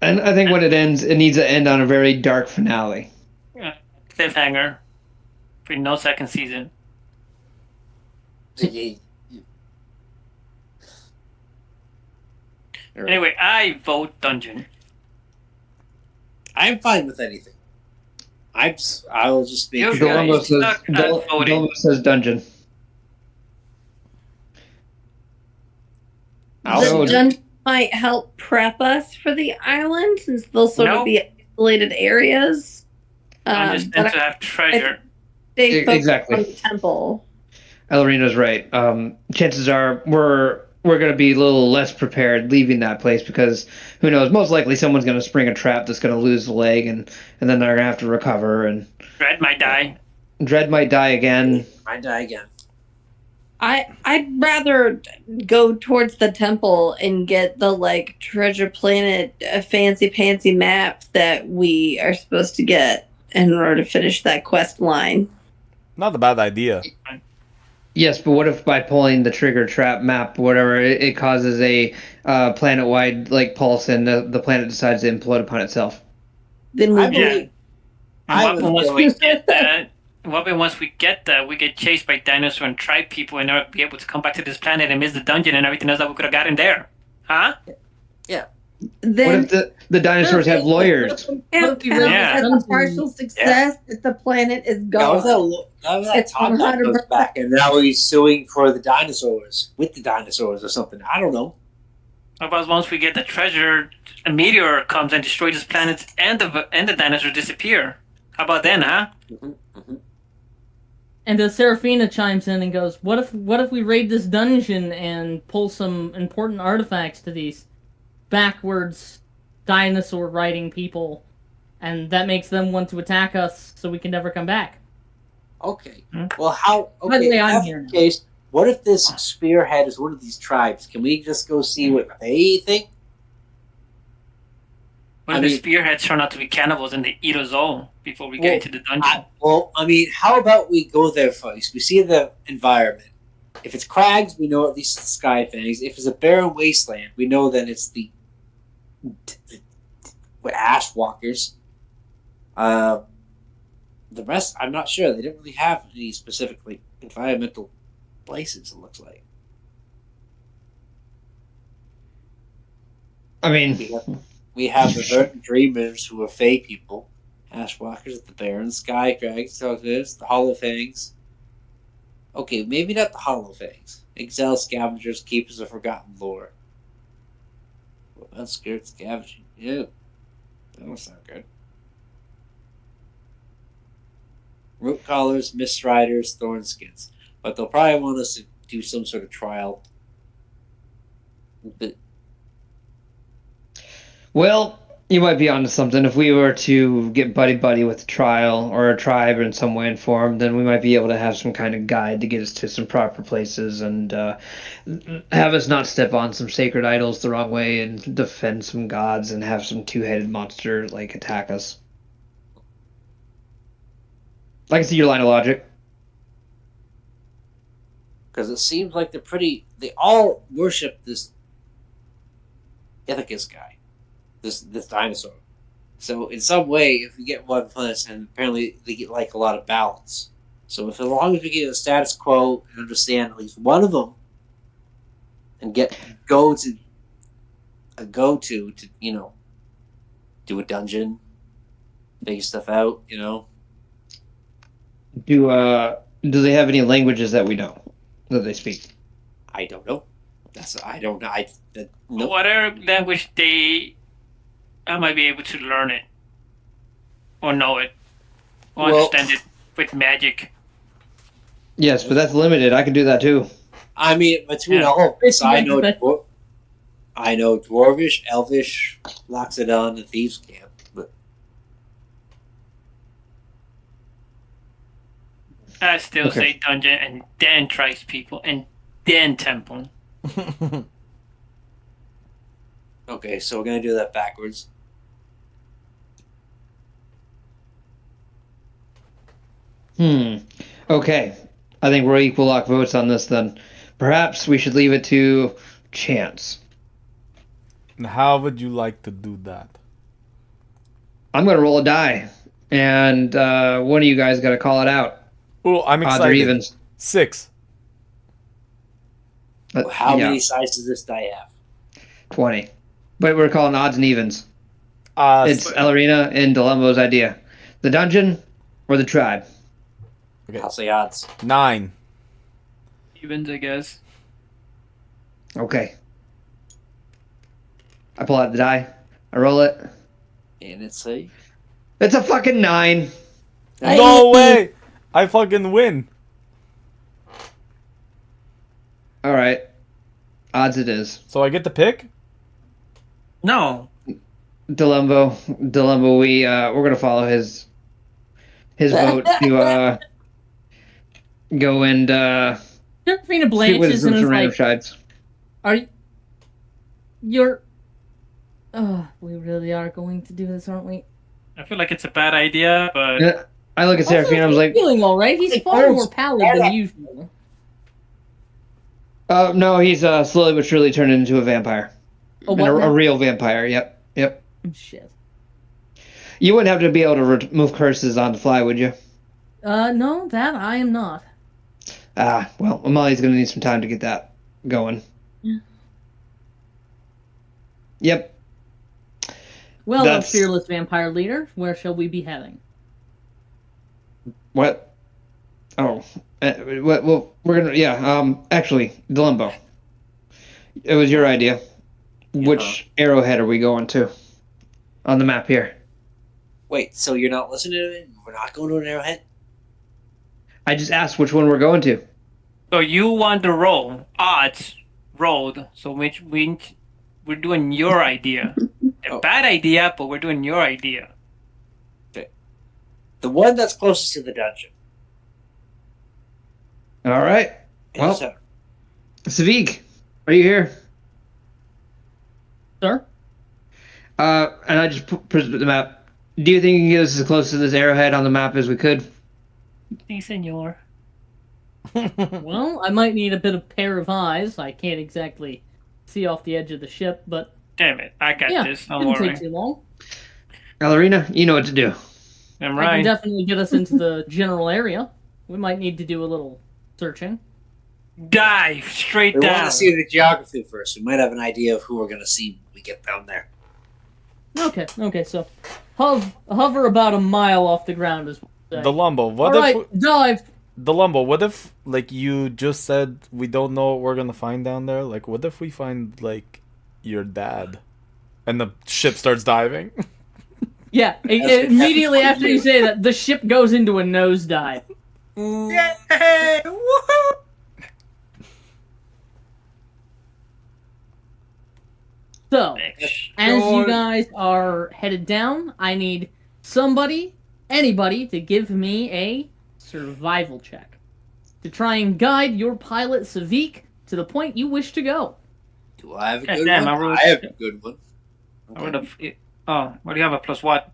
And I think when it ends, it needs to end on a very dark finale. Cliffhanger. For no second season. Anyway, I vote dungeon. I'm fine with anything. I'll just make You sure. guys suck at voting. Delumbo says dungeon. The dungeon might help prep us for the island since they'll sort of be isolated areas. I just tend to have treasure. Stay focused Exactly. on the temple. Ellerina's right. Chances are we're going to be a little less prepared leaving that place because who knows? Most likely someone's going to spring a trap that's going to lose the leg, and then they're going to have to recover. And Dread might die. Dread might die again. I die again. I'd rather go towards the temple and get the like treasure planet fancy pantsy maps that we are supposed to get in order to finish that quest line. Not a bad idea. Yes, but what if by pulling the trigger trap map, whatever, it causes a planet-wide like pulse, and the planet decides to implode upon itself? Then we believe. Once we get that, once we get that, we get chased by dinosaur and tribe people and not be able to come back to this planet and miss the dungeon and everything else that we could have gotten there. Huh? Yeah. Then What if the dinosaurs have lawyers? at the partial success that the planet is gone. That was that Tom that goes back, and now he's suing for the dinosaurs with the dinosaurs or something. I don't know. How about once we get the treasure, a meteor comes and destroys this planet, and the dinosaurs disappear? How about then, huh? And the Seraphina chimes in and goes, what if we raid this dungeon and pull some important artifacts to these backwards dinosaur riding people, and that makes them want to attack us so we can never come back? Okay. Well, how? Okay, By the way, if I'm that's here the now. case, what if this spearhead is one of these tribes? Can we just go see what they think? What if the spearheads turn out to be cannibals and they eat us all before we get into the dungeon? How about we go there first? We see the environment. If it's crags, we know at least it's sky fangs. If it's a barren wasteland, we know that it's the ash walkers. The rest, I'm not sure. They didn't really have any specifically environmental places, it looks like. I mean, we have the Verdant Dreamers, who are Fey people. Ashwalkers, the Baron, Sky Crags, the Hollow Fangs. Okay, maybe not the Hollow Fangs. Exile Scavengers, Keepers of Forgotten Lore. Unscared Scavenging. Ew. That don't sound good. Root Collars, Mist Riders, Thornskins. But they'll probably want us to do some sort of trial. But well, you might be onto something. If we were to get buddy with a trial or a tribe in some way informed, then we might be able to have some kind of guide to get us to some proper places and have us not step on some sacred idols the wrong way and defend some gods and have some two-headed monster like attack us. I can see your line of logic. because it seems like they all worship this Ithacus guy, this dinosaur. So in some way, if we get one plus, and apparently they get like a lot of balance, So if as long as we get the status quo and understand at least one of them, and get a go to do a dungeon, figure stuff out. Do they have any languages that we know that they speak? I don't know. I don't know. Nope. Whatever language I might be able to learn it, or know it, or understand it with magic. Yes, but that's limited. I can do that too. I mean, between all of this, I know Dwarvish, Elvish, Loxodon, and Thieves' Camp. But I still say dungeon, and then tribes people, and then temple. okay, so we're gonna do that backwards. Okay. I think we're equal lock votes on this then. Perhaps we should leave it to chance. And how would you like to do that? I'm going to roll a die. And one of you guys got to call it out. Oh, I'm excited. Odds or evens. 6. How many sides does this die have? 20. But we're calling odds and evens. It's So- Ellerina and Delembo's idea. The dungeon or the tribe? Okay. I'll say odds. 9. Evens, I guess. Okay. I pull out the die. I roll it. And it's a... It's a fucking 9. No way! I fucking win. All right. Odds it is. So I get to pick? No. Delembo, we're gonna follow his vote to go and Serafina see blanches with and some is random like, tribes. "Are you? You're? We really are going to do this, aren't we?" I feel like it's a bad idea, but Yeah, I look at Also, Serafina. I was he's like, feeling all right. He's far more pallid than usual. no, he's slowly but surely turned into a vampire, Oh, and what a now? real vampire. Yep. Shit. You wouldn't have to be able to remove curses on the fly, would you? No, that I am not. Well, Amalia's gonna need some time to get that going. Yeah. Yep. Well, That's- fearless vampire leader, where shall we be heading? What? Oh, well, we're gonna. Yeah. Actually, Delembo, it was your idea. Which arrowhead are we going to on the map here? Wait, so you're not listening to it? We're not going to an arrowhead? I just asked which one we're going to. so you want to roll odds rolled. So we're doing your idea. A bad idea, but we're doing your idea. The one that's closest to the dungeon. All right. In Well- the center. Savik, are you here? Sir? And I just put the map. Do you think you can get us as close to this arrowhead on the map as we could? Si, senor. Well, I might need a bit of pair of eyes. I can't exactly see off the edge of the ship, but Damn it, I got yeah, this. Don't didn't worry. take too long. Ballerina, you know what to do. I'm I can right. definitely get us into the general area. We might need to do a little searching. Dive straight We want down. to see the geography first. We might have an idea of who we're going to see when we get down there. Okay, so hover about a mile off the ground is Delembo, what All if right, dive. Delembo, what if like you just said we don't know what we're gonna find down there? Like what if we find like your dad and the ship starts diving? Yeah, That's immediately what after you say that, the ship goes into a nosedive. Yay! Woohoo! So, as you Sure. guys are headed down, I need anybody, to give me a survival check to try and guide your pilot Savik to the point you wish to go. Do I have a God good damn, one? I rolled- I have a good one. I would have. Oh, what do you have? A plus what?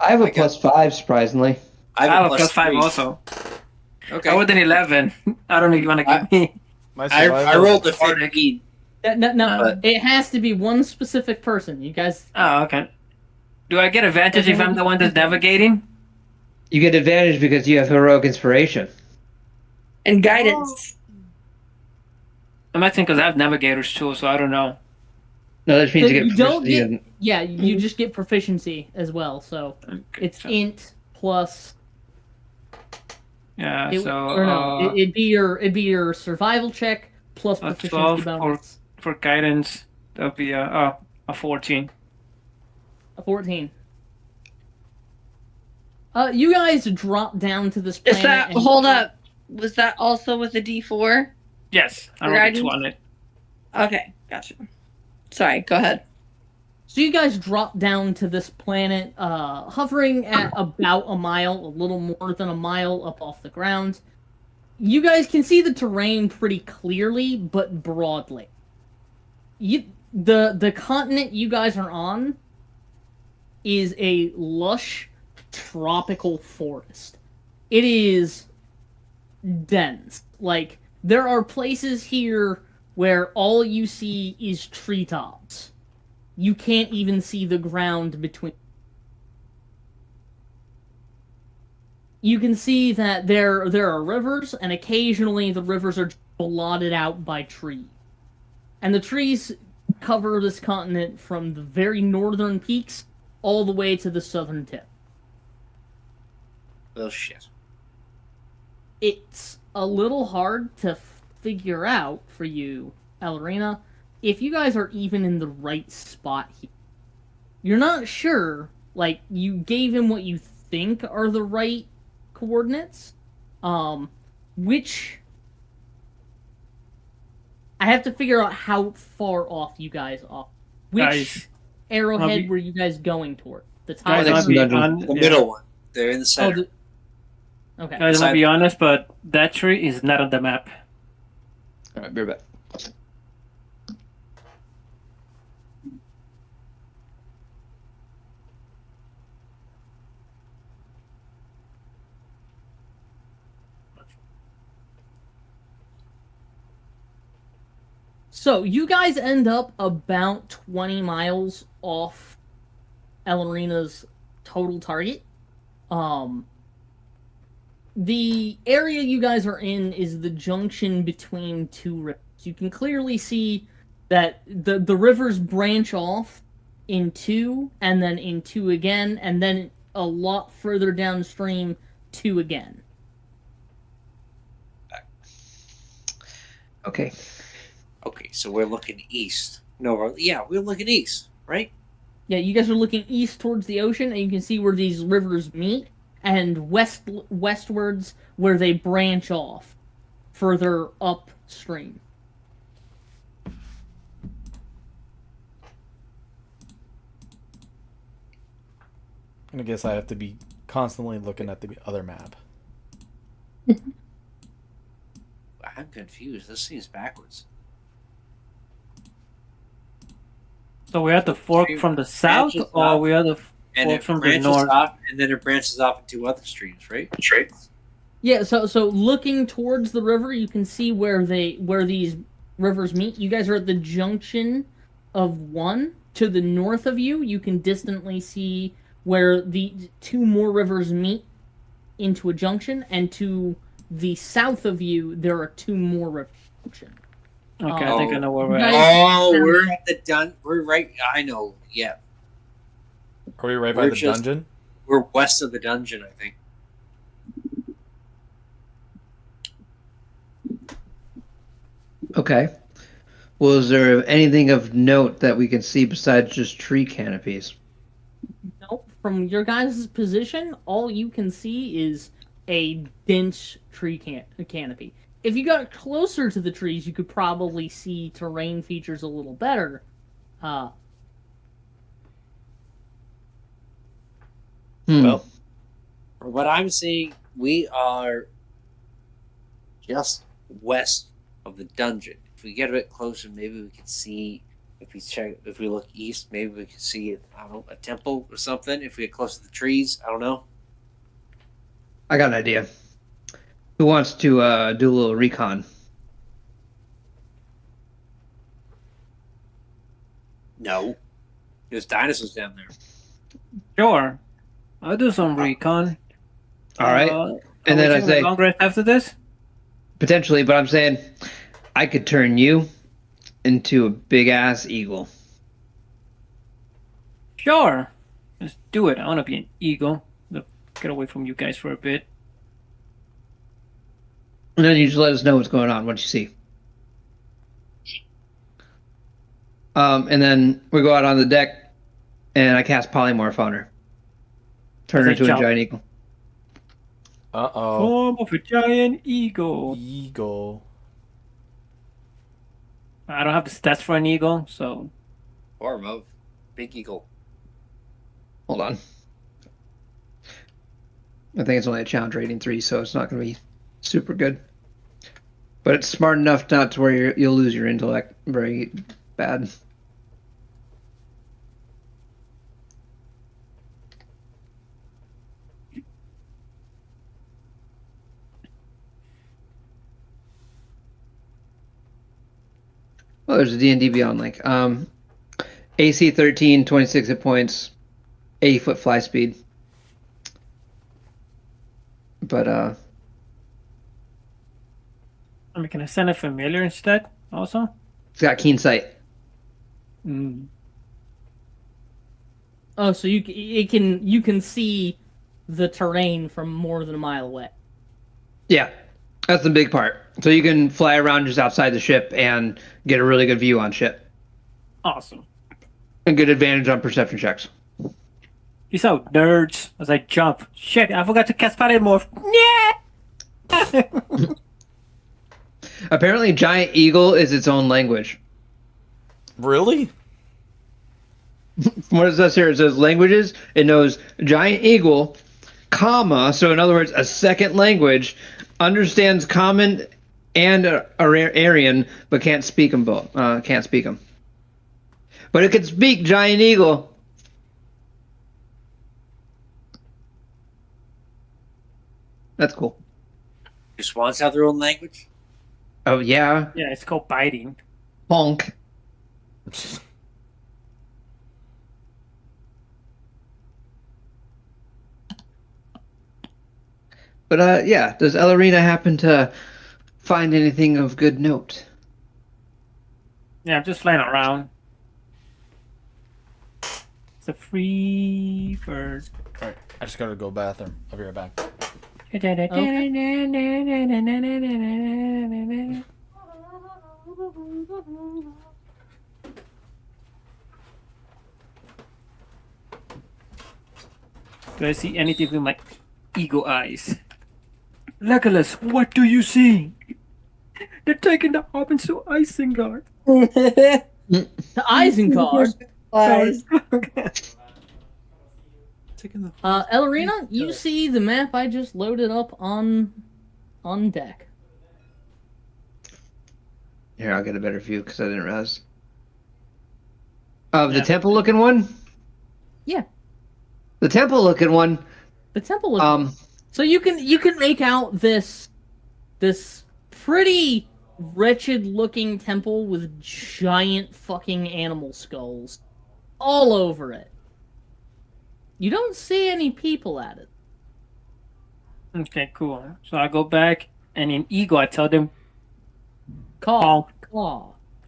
I have a I got- +5, surprisingly. I have a plus 5 3. also. Okay. I was an 11. I don't know if you want to give me. My I survival- rolled a 15. No, But- it has to be one specific person. You guys, Oh, okay. Do I get advantage if I'm the one that's navigating? You get advantage because you have heroic inspiration. And guidance. I'm acting because I have navigators too, so I don't know. No, that means So you get you don't proficiency get. in- Yeah, you just get proficiency as well. So Okay, it's so- int plus. Yeah, It, so or no, it'd be your survival check plus a proficiency 12 bonus. for guidance. That'll be a 14. A 14. You guys drop down to this planet. Is that and- hold up? Was that also with a D4? Yes, I For rolled a guidance? 2 on it. Okay, gotcha. Sorry, go ahead. So you guys drop down to this planet, hovering at about a mile, a little more than a mile up off the ground. You guys can see the terrain pretty clearly, but broadly. The continent you guys are on is a lush tropical forest. It is dense. Like, there are places here where all you see is treetops. You can't even see the ground between. You can see that there are rivers, and occasionally the rivers are blotted out by trees. And the trees cover this continent from the very northern peaks all the way to the southern tip. Well, shit. It's a little hard to figure out for you, Elrina, if you guys are even in the right spot here. You're not sure, like, you gave him what you think are the right coordinates, which I have to figure out how far off you guys are. Which Guys, arrowhead were you guys going toward? The top guys, next I'll be dungeon. on The middle one. They're in the Oh, center. okay. Guys, I'll Side- be honest, but that tree is not on the map. All right, be right back. So you guys end up about 20 miles off Elrina's total target. The area you guys are in is the junction between two rivers. You can clearly see that the rivers branch off in two, and then in two again, and then a lot further downstream, two again. Okay. Okay, so we're looking east. No, we're looking east, right? Yeah, you guys are looking east towards the ocean, and you can see where these rivers meet, and westwards where they branch off, further upstream. I guess I have to be constantly looking at the other map. I'm confused. This seems backwards. So we're at the fork Stream from the south, branches or off, we're at the And fork it from the branches north? off, and then it branches off into other streams, right? Yeah, so looking towards the river, you can see where these rivers meet. You guys are at the junction of one. To the north of you, you can distantly see where the two more rivers meet into a junction, and to the south of you, there are two more rivers. Okay, I think I know where we're Guys- at. Oh, we're at the We're right. I know. Yeah, Are we right by We're the just- dungeon? we're west of the dungeon. I think. Okay. Well, is there anything of note that we can see besides just tree canopies? Nope. From your guys' position, all you can see is a dense tree canopy. If you got closer to the trees, you could probably see terrain features a little better. Well, From what I'm seeing, we are just west of the dungeon. If we get a bit closer, maybe we can see. If we look east, maybe we can see, I don't know, a temple or something. If we get close to the trees, I don't know. I got an idea. Who wants to do a little recon? No, there's dinosaurs down there. Sure. I'll do some recon. All right. Are And we then I taking a say, long rest after this? potentially, but I'm saying I could turn you into a big ass eagle. Sure. Let's do it. I want to be an eagle. Get away from you guys for a bit. And then you just let us know what's going on, what you see. And then we go out on the deck, and I cast polymorph on her. Turn As her I into a jump. giant eagle. Uh-oh. Form of a giant eagle. Eagle. I don't have the stats for an eagle, so Form of big eagle. Hold on. I think it's only a challenge rating 3, so it's not going to be super good. But it's smart enough not to where you'll lose your intellect very bad. Oh, there's a D&D Beyond link. AC 13, 26 hit points, 80-foot fly speed. But I mean, can I send a familiar instead? Also. it's got keen sight. Mm. Oh, so you can see the terrain from more than a mile away. Yeah, that's the big part. So you can fly around just outside the ship and get a really good view on ship. Awesome. And good advantage on perception checks. Peace out, nerds. As I jump. Shit, I forgot to cast polymorph. Yeah. Apparently, giant eagle is its own language. Really? What it says here, it says languages. It knows giant eagle, comma. So in other words, a second language, understands common and Aryan, but can't speak them both. Can't speak them. But it can speak giant eagle. That's cool. Do swans have their own language? Oh yeah, Yeah, it's called biting. honk. But yeah, does Ellerina happen to find anything of good note? Yeah, I'm just flying around. It's a free bird. Alright, I just gotta go bathroom. I'll be right back. Do I see anything with my eagle eyes? Legolas, what do you see? They're taking the hobbits to Isengard. To Isengard. Flies. Ellerina, you see the map I just loaded up on deck. Here, I'll get a better view because I didn't realize. Of the temple-looking one? Yeah, The temple-looking one. the temple. So you can make out this pretty wretched looking temple with giant fucking animal skulls all over it. You don't see any people at it. Okay, cool. So I go back, and in eagle, I tell them, Caw.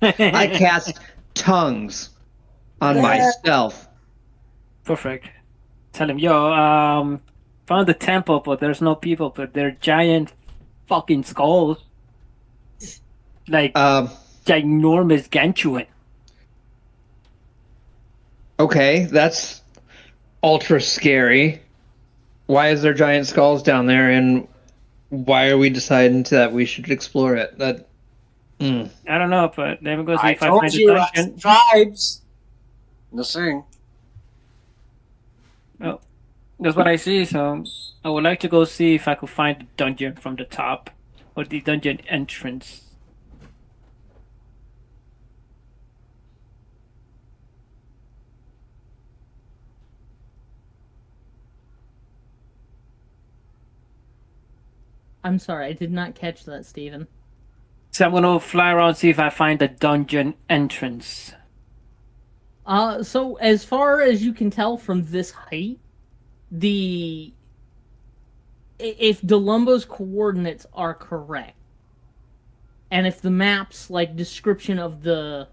I cast tongues on myself. perfect. Tell him, yo, found the temple, but there's no people, but they're giant fucking skulls. Like, ginormous gantuan. Okay, that's ultra scary. Why is there giant skulls down there, and why are we deciding that we should explore it? I don't know, but let me go see I if I told find the you, dungeon. tribes. Just saying. Well, that's what I see, so I would like to go see if I could find the dungeon from the top, or the dungeon entrance. I'm sorry, I did not catch that, Steven. So I'm gonna fly around see if I find the dungeon entrance. So as far as you can tell from this height, the if Delumbo's coordinates are correct, and if the map's like description of the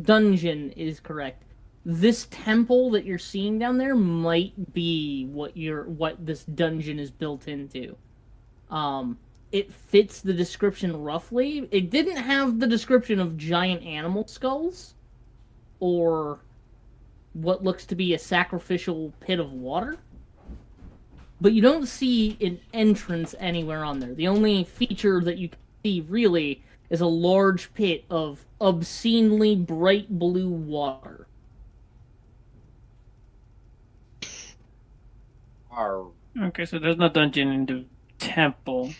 dungeon is correct, this temple that you're seeing down there might be what this dungeon is built into. It fits the description roughly. It didn't have the description of giant animal skulls or what looks to be a sacrificial pit of water. But you don't see an entrance anywhere on there. The only feature that you can see really is a large pit of obscenely bright blue water. Okay, so there's no dungeon in the temple.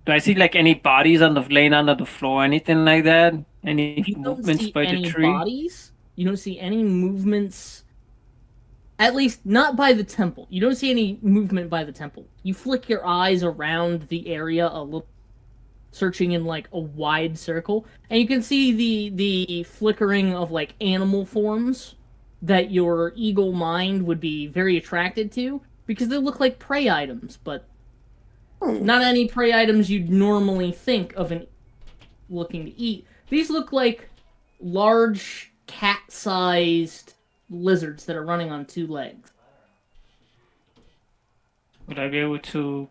Do I see like any bodies laying under the floor, anything like that? Any You don't movements see by the any tree? bodies. You don't see any movements. At least not by the temple. You don't see any movement by the temple. You flick your eyes around the area a little, searching in like a wide circle, and you can see the flickering of like animal forms that your eagle mind would be very attracted to because they look like prey items, but not any prey items you'd normally think of an looking to eat. These look like large cat-sized lizards that are running on two legs. Would I be able to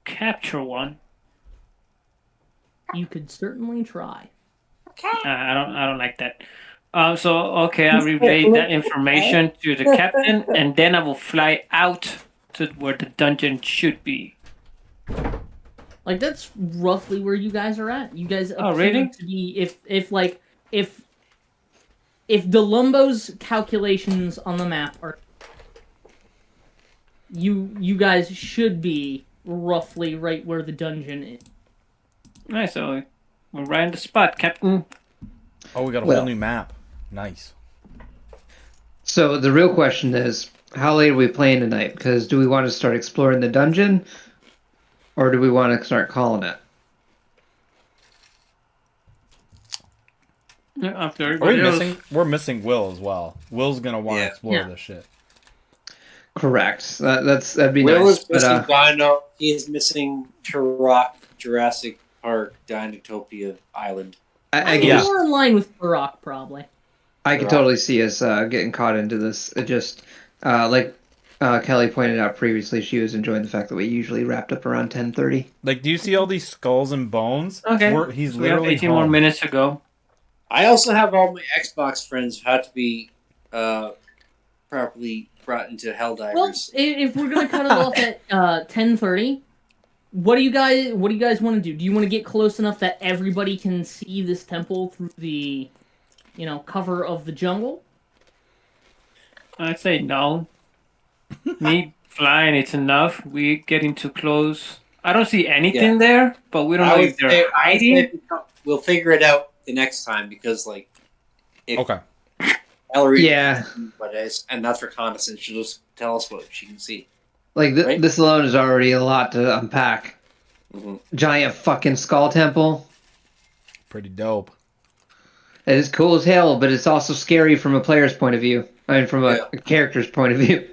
capture one? You could certainly try. I don't like that. Okay, I'll relay that information to the captain, and then I will fly out to where the dungeon should be. Like that's roughly where you guys are at. You guys appear really? to be if Delumbo's calculations on the map are you guys should be roughly right where the dungeon is. Nice, so we're right in the spot, Captain. Oh, we got a whole new map. Nice. So the real question is, how late are we playing tonight? Because do we want to start exploring the dungeon, or do we want to start calling it? After everybody else. We're missing Will as well. Will's gonna want to explore Yeah. this shit. Correct. That'd be Will nice. is missing Dino. He is missing Turok, Jurassic Park, Dinotopia Island. I can Yeah. just, More in line with Turok, probably. I can totally see us getting caught into this. It just like Kelly pointed out previously, she was enjoying the fact that we usually wrapped up around 10:30. Like, do you see all these skulls and bones? Okay, He's so we have literally 18 more home. minutes to go. I also have all my Xbox friends who had to be properly brought into Well, Helldivers. if we're gonna cut it off at 10:30, what do you guys want to do? Do you want to get close enough that everybody can see this temple through the, cover of the jungle? I'd say no. Me flying, it's enough. We getting too close. I don't see anything there, but we don't know if they're hiding. We'll figure it out the next time because, like, if Okay. Ellery Yeah. what is, and that's reconnaissance. She'll just tell us what she can see. Like Right? this alone is already a lot to unpack. Mhm. Giant fucking skull temple. Pretty dope. It is cool as hell, but it's also scary from a player's point of view. I mean, from a character's point of view.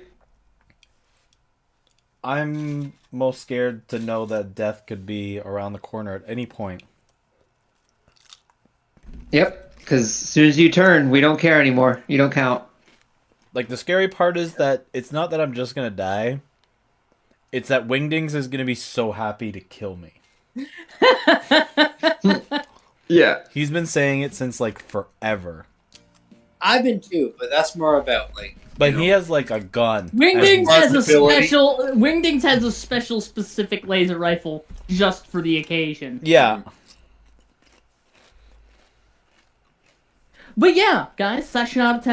I'm most scared to know that death could be around the corner at any point. Yep, because as soon as you turn, we don't care anymore. You don't count. Like, the scary part is that it's not that I'm just gonna die. It's that Wingdings is gonna be so happy to kill me. Yeah. He's been saying it since, like, forever. I've been too, but that's more about like. But he has, like, a gun. Wingdings has a Responsibility. Wingdings has a special specific laser rifle just for the occasion. Yeah. But yeah, guys, session out of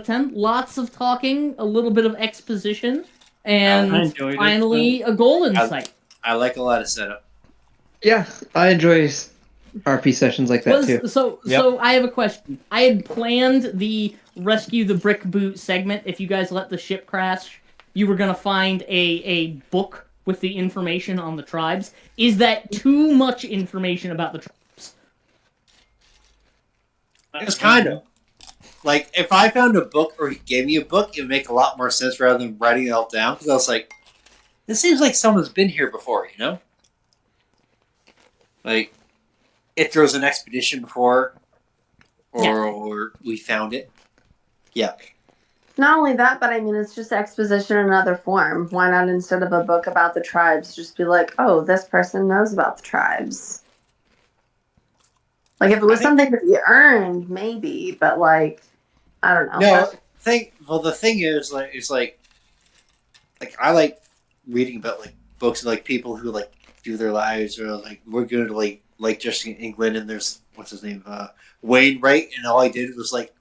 10. Lots of talking, a little bit of exposition, I and enjoyed it. finally a goal in I- sight. I like a lot of setup. Yeah, I enjoy RP sessions like that too. So I have a question. I had planned the rescue the brick boot segment. If you guys let the ship crash, you were gonna find a book with the information on the tribes. Is that too much information about the tribes? It's kind of. like if I found a book or he gave me a book, it would make a lot more sense rather than writing it all down. Because I was like, this seems like someone's been here before, you know? Like, if there was an expedition before, or we found it. Yeah. Not only that, but I mean, it's just exposition in another form. Why not, instead of a book about the tribes, just be like, oh, this person knows about the tribes? Like, if it was something that you earned, maybe, but like, I don't know. No, the thing is, like, it's like I like reading about like books of like people who like do their lives, or like we're going to like just in England, and there's what's his name, Wainwright, and all I did was like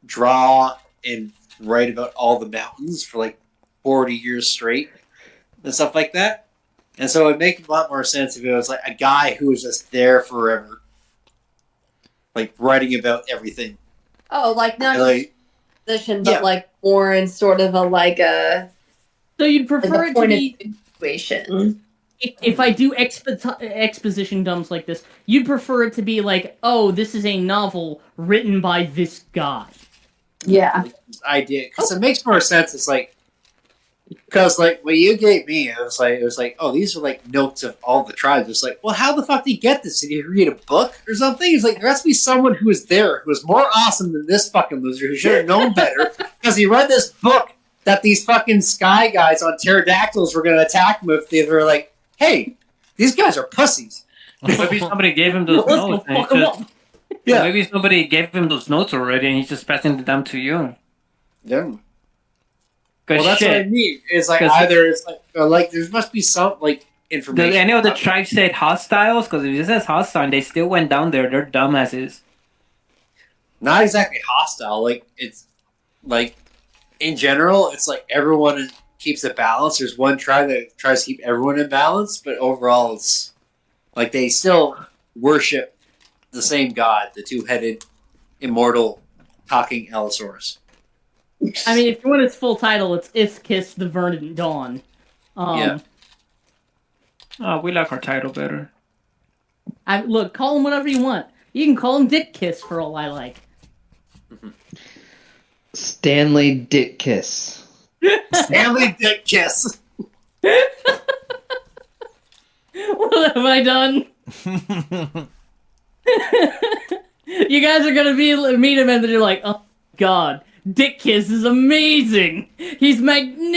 draw and write about all the mountains for like 40 years straight and stuff like that. And so it'd make a lot more sense if it was like a guy who was just there forever, like writing about everything. Oh, like not like, just position, but like more in sort of a like a. So you'd prefer it to be situation. If I do exposition dumps like this, you'd prefer it to be like, oh, this is a novel written by this guy. Yeah. Like, this idea, because it makes more sense. It's like, because like what you gave me, it was like, oh, these are like notes of all the tribes. It's like, well, how the fuck did he get this? Did he read a book or something? It's like there has to be someone who was there who was more awesome than this fucking loser who should have known better because he read this book that these fucking sky guys on pterodactyls were going to attack him if they were like, hey, these guys are pussies. Maybe somebody gave him those notes. And Fuck 'em up. Yeah. Maybe somebody gave him those notes already, and he's just passing them to you. Yeah. Well, That's what I mean. It's like either it's like there must be some like information. Did any of the tribes say hostiles? Because if it says hostile and they still went down there, they're dumbasses. Not exactly hostile. Like it's like in general, it's like everyone keeps a balance. There's one tribe that tries to keep everyone in balance, but overall, it's like they still worship the same god, the two-headed, immortal, talking Allosaurus. I mean, if you want its full title, it's Iskis the Verdant Dawn. Yeah. Oh, we like our title better. Look, call him whatever you want. You can call him Dick Kiss for all I like. Stanley Dick Kiss. Stanley Dick Kiss. What have I done? You guys are gonna meet him and then you're like, oh god, Dick Kiss is amazing. He's magnificent.